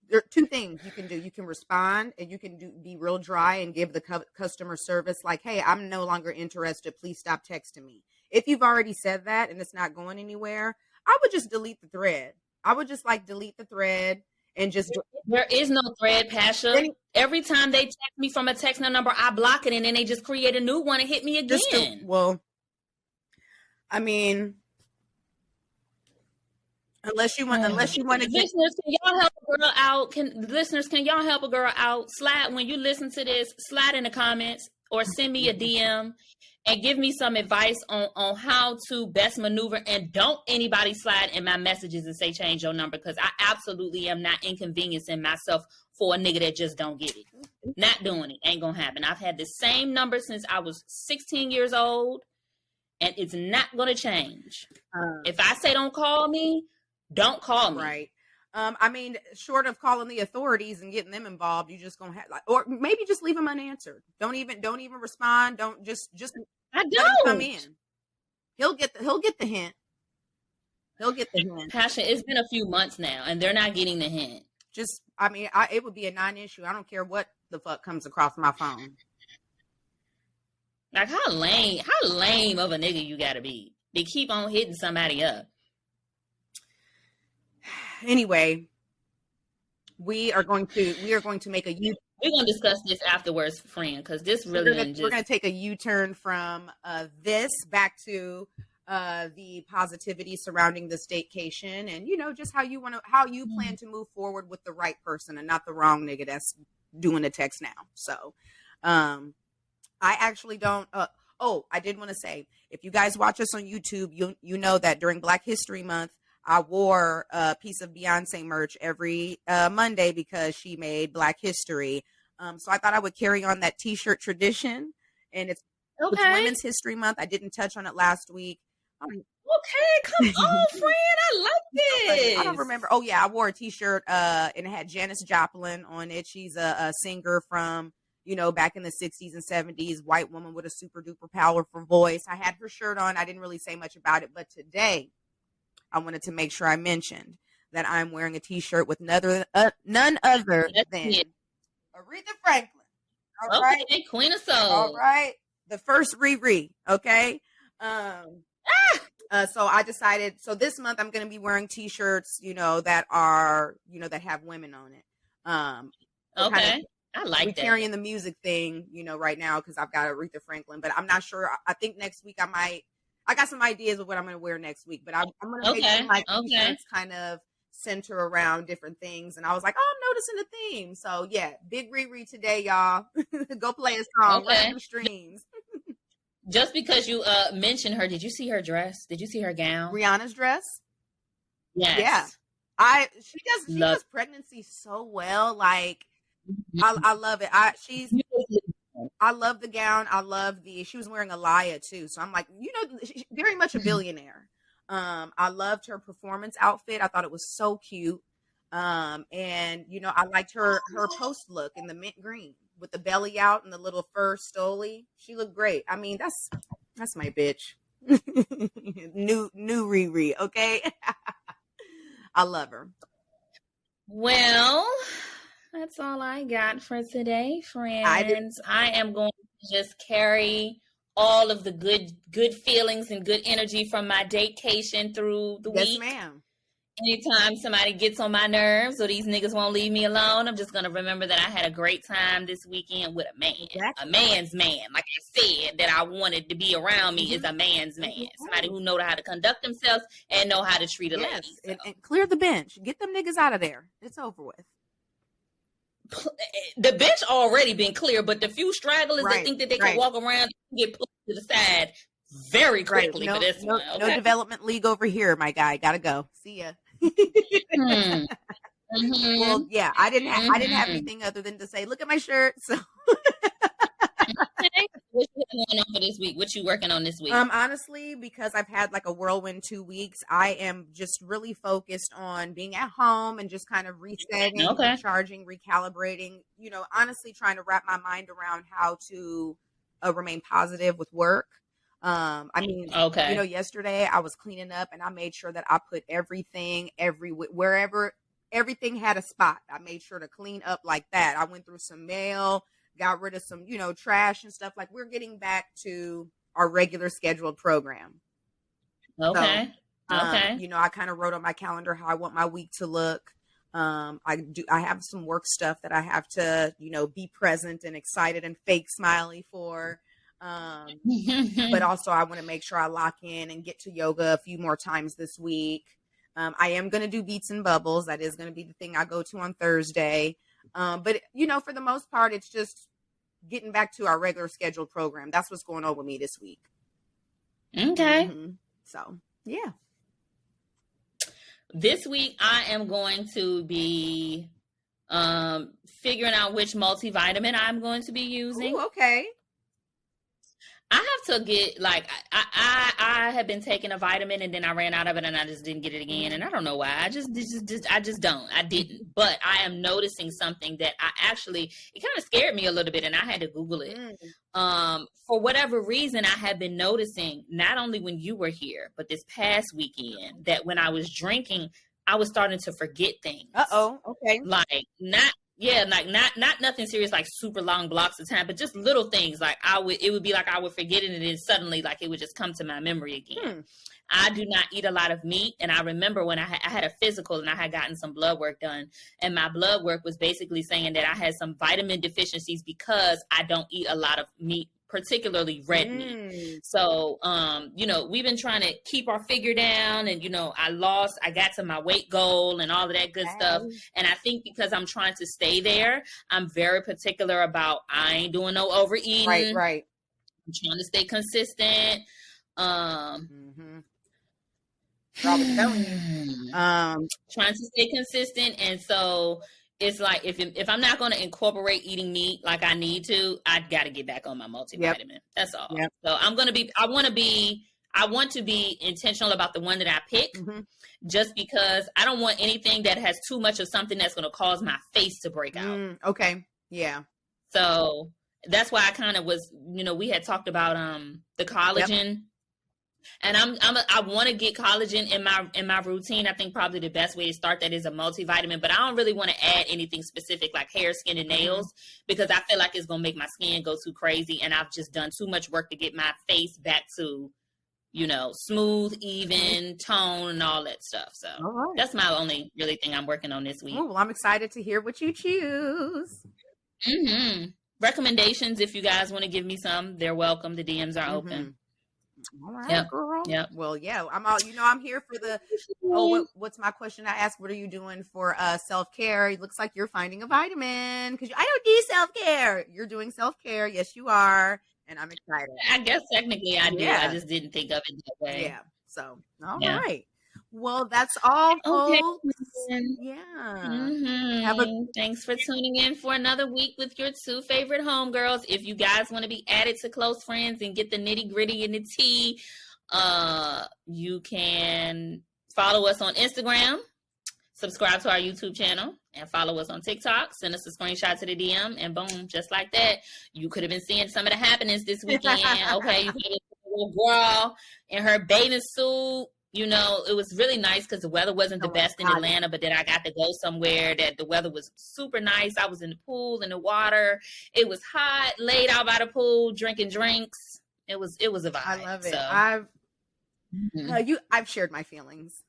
there are two things you can do. You can respond and you can be real dry and give the customer service like, hey, I'm no longer interested. Please stop texting me. If you've already said that and it's not going anywhere, I would just delete the thread. I would just delete the thread and just. There is no thread, Pascha. Every time they text me from a text number, I block it and then they just create a new one and hit me again. I mean. Unless you want to listeners, can y'all help a girl out? Can y'all help a girl out? Slide when you listen to this, slide in the comments or send me a DM and give me some advice on how to best maneuver. And don't anybody slide in my messages and say change your number, because I absolutely am not inconveniencing myself for a nigga that just don't get it. Not doing it. Ain't gonna happen. I've had the same number since I was 16 years old, and it's not gonna change. If I say don't call me, don't call me. Right. I mean, short of calling the authorities and getting them involved, you just gonna have or maybe just leave them unanswered. Don't even respond. Don't just. I let don't him come in. He'll get the hint. He'll get the hint. Pascha, it's been a few months now, and they're not getting the hint. It would be a non-issue. I don't care what the fuck comes across my phone. Like, how lame of a nigga you gotta be to keep on hitting somebody up. Anyway, we are going to make a U. We're gonna discuss this afterwards, friend, because this really we're gonna take a U-turn from this back to the positivity surrounding this Date-cation, and just how you plan to move forward with the right person and not the wrong nigga that's doing the text now. So, I actually don't. I did want to say, if you guys watch us on YouTube, you know that during Black History Month, I wore a piece of Beyonce merch every Monday because she made Black History. So I thought I would carry on that t-shirt tradition, and it's Women's History Month. I didn't touch on it last week. Okay, come on, friend. I like this. I don't remember. Oh yeah, I wore a t-shirt and it had Janis Joplin on it. She's a singer from, back in the 60s and 70s, white woman with a super duper powerful voice. I had her shirt on. I didn't really say much about it, but today I wanted to make sure I mentioned that I'm wearing a t-shirt with none other than Aretha Franklin. All right, Queen of Soul. All right, the first Riri. Okay. So I decided. So this month I'm going to be wearing t-shirts, that are, that have women on it. Okay. I like that. Carrying the music thing, right now because I've got Aretha Franklin, but I'm not sure. I think next week I got some ideas of what I'm going to wear next week, but I'm going to make some t-shirts kind of center around different things. And I was like, I'm noticing a theme. So yeah, big Riri today, y'all. Go play a song. Run some streams. Just because you mentioned her, did you see her dress? Did you see her gown? Rihanna's dress. Yes. Yeah. She Love. does pregnancy so well. Like Mhm. I love it. I love the gown. She was wearing a Laya too. So I'm like, she's very much a billionaire. I loved her performance outfit. I thought it was so cute. And I liked her post look in the mint green with the belly out and the little fur stole. She looked great. I mean, that's my bitch. new Riri, okay? I love her. Well, that's all I got for today, friends. I am going to just carry all of the good feelings and good energy from my Date-cation through the week. Yes, ma'am. Anytime somebody gets on my nerves or these niggas won't leave me alone, I'm just going to remember that I had a great time this weekend with a man. Exactly. A man's man. Like I said, that I wanted to be around me is a man's man. Somebody who know how to conduct themselves and know how to treat a lady. So. And clear the bench. Get them niggas out of there. It's over with. The bench already been clear, but the few stragglers that think that they can walk around and get pushed to the side very quickly for this one. Okay? No development league over here, my guy. Gotta go. See ya. Well, yeah, I didn't have anything other than to say, look at my shirt. So what you going on for this week? What you working on this week? Honestly, because I've had like a whirlwind 2 weeks, I am just really focused on being at home and just kind of resetting, recharging, recalibrating, honestly trying to wrap my mind around how to remain positive with work. I mean, yesterday I was cleaning up and I made sure that I put everything wherever everything had a spot. I made sure to clean up like that. I went through some mail, got rid of some, trash and stuff. Like we're getting back to our regular scheduled program. Okay. So, I kind of wrote on my calendar how I want my week to look. I have some work stuff that I have to, be present and excited and fake smiley for. But also I want to make sure I lock in and get to yoga a few more times this week. I am going to do Beats and Bubbles. That is going to be the thing I go to on Thursday. But for the most part, it's just getting back to our regular scheduled program. That's what's going on with me this week. Okay. So, yeah. This week, I am going to be figuring out which multivitamin I'm going to be using. Ooh, okay. I have to get I have been taking a vitamin and then I ran out of it and I just didn't get it again and I don't know why. I just don't. I didn't. But I am noticing something that it kind of scared me a little bit and I had to Google it. For whatever reason, I have been noticing not only when you were here, but this past weekend that when I was drinking, I was starting to forget things. Okay. Not nothing serious like super long blocks of time, but just little things like it would be like I would forget it and then suddenly like it would just come to my memory again. I do not eat a lot of meat, and I remember when I had a physical and I had gotten some blood work done, and my blood work was basically saying that I had some vitamin deficiencies because I don't eat a lot of meat, particularly red meat. So, we've been trying to keep our figure down and, I got to my weight goal and all of that good stuff. And I think because I'm trying to stay there, I'm very particular about, I ain't doing no overeating. Right. I'm trying to stay consistent. Probably telling you. Trying to stay consistent. And so it's like if I'm not going to incorporate eating meat like I need to, I got to get back on my multivitamin. That's all. So I want to be intentional about the one that I pick, just because I don't want anything that has too much of something that's going to cause my face to break out. Okay. Yeah. So that's why I kind of was, we had talked about the collagen. And I want to get collagen in my routine. I think probably the best way to start that is a multivitamin, but I don't really want to add anything specific like hair, skin, and nails because I feel like it's going to make my skin go too crazy. And I've just done too much work to get my face back to, smooth, even tone and all that stuff. So that's my only really thing I'm working on this week. Oh, well, I'm excited to hear what you choose. Recommendations, if you guys want to give me some, they're welcome. The DMs are open. All right, girl. Yep. Well, yeah, I'm here for the, what's my question I asked? What are you doing for self-care? It looks like you're finding a vitamin because I don't do self-care. You're doing self-care. Yes, you are. and I'm excited. I guess technically I do. I Yeah. just didn't think of it that way. Yeah. So, all Yeah. right. Well, that's all, Okay. folks. then. Yeah. Have a Thanks for tuning in for another week with your two favorite homegirls. If you guys want to be added to close friends and get the nitty gritty and the tea, you can follow us on Instagram, subscribe to our YouTube channel, and follow us on TikTok. Send us a screenshot to the DM, and boom, just like that, you could have been seeing some of the happenings this weekend. Okay, you could have been a little girl in her bathing suit. You know, it was really nice because the weather wasn't the best in Atlanta, but then I got to go somewhere that the weather was super nice. I was in the pool, in the water. It was hot, laid out by the pool, drinking drinks. It was a vibe. I love it. So. I've shared my feelings.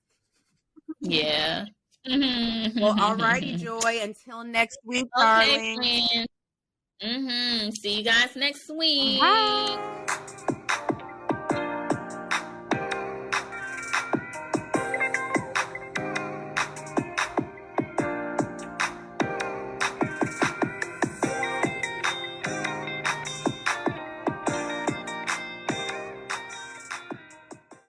Yeah. Well, alrighty, Joy. Until next week, okay, darling. friends. See you guys next week. Bye.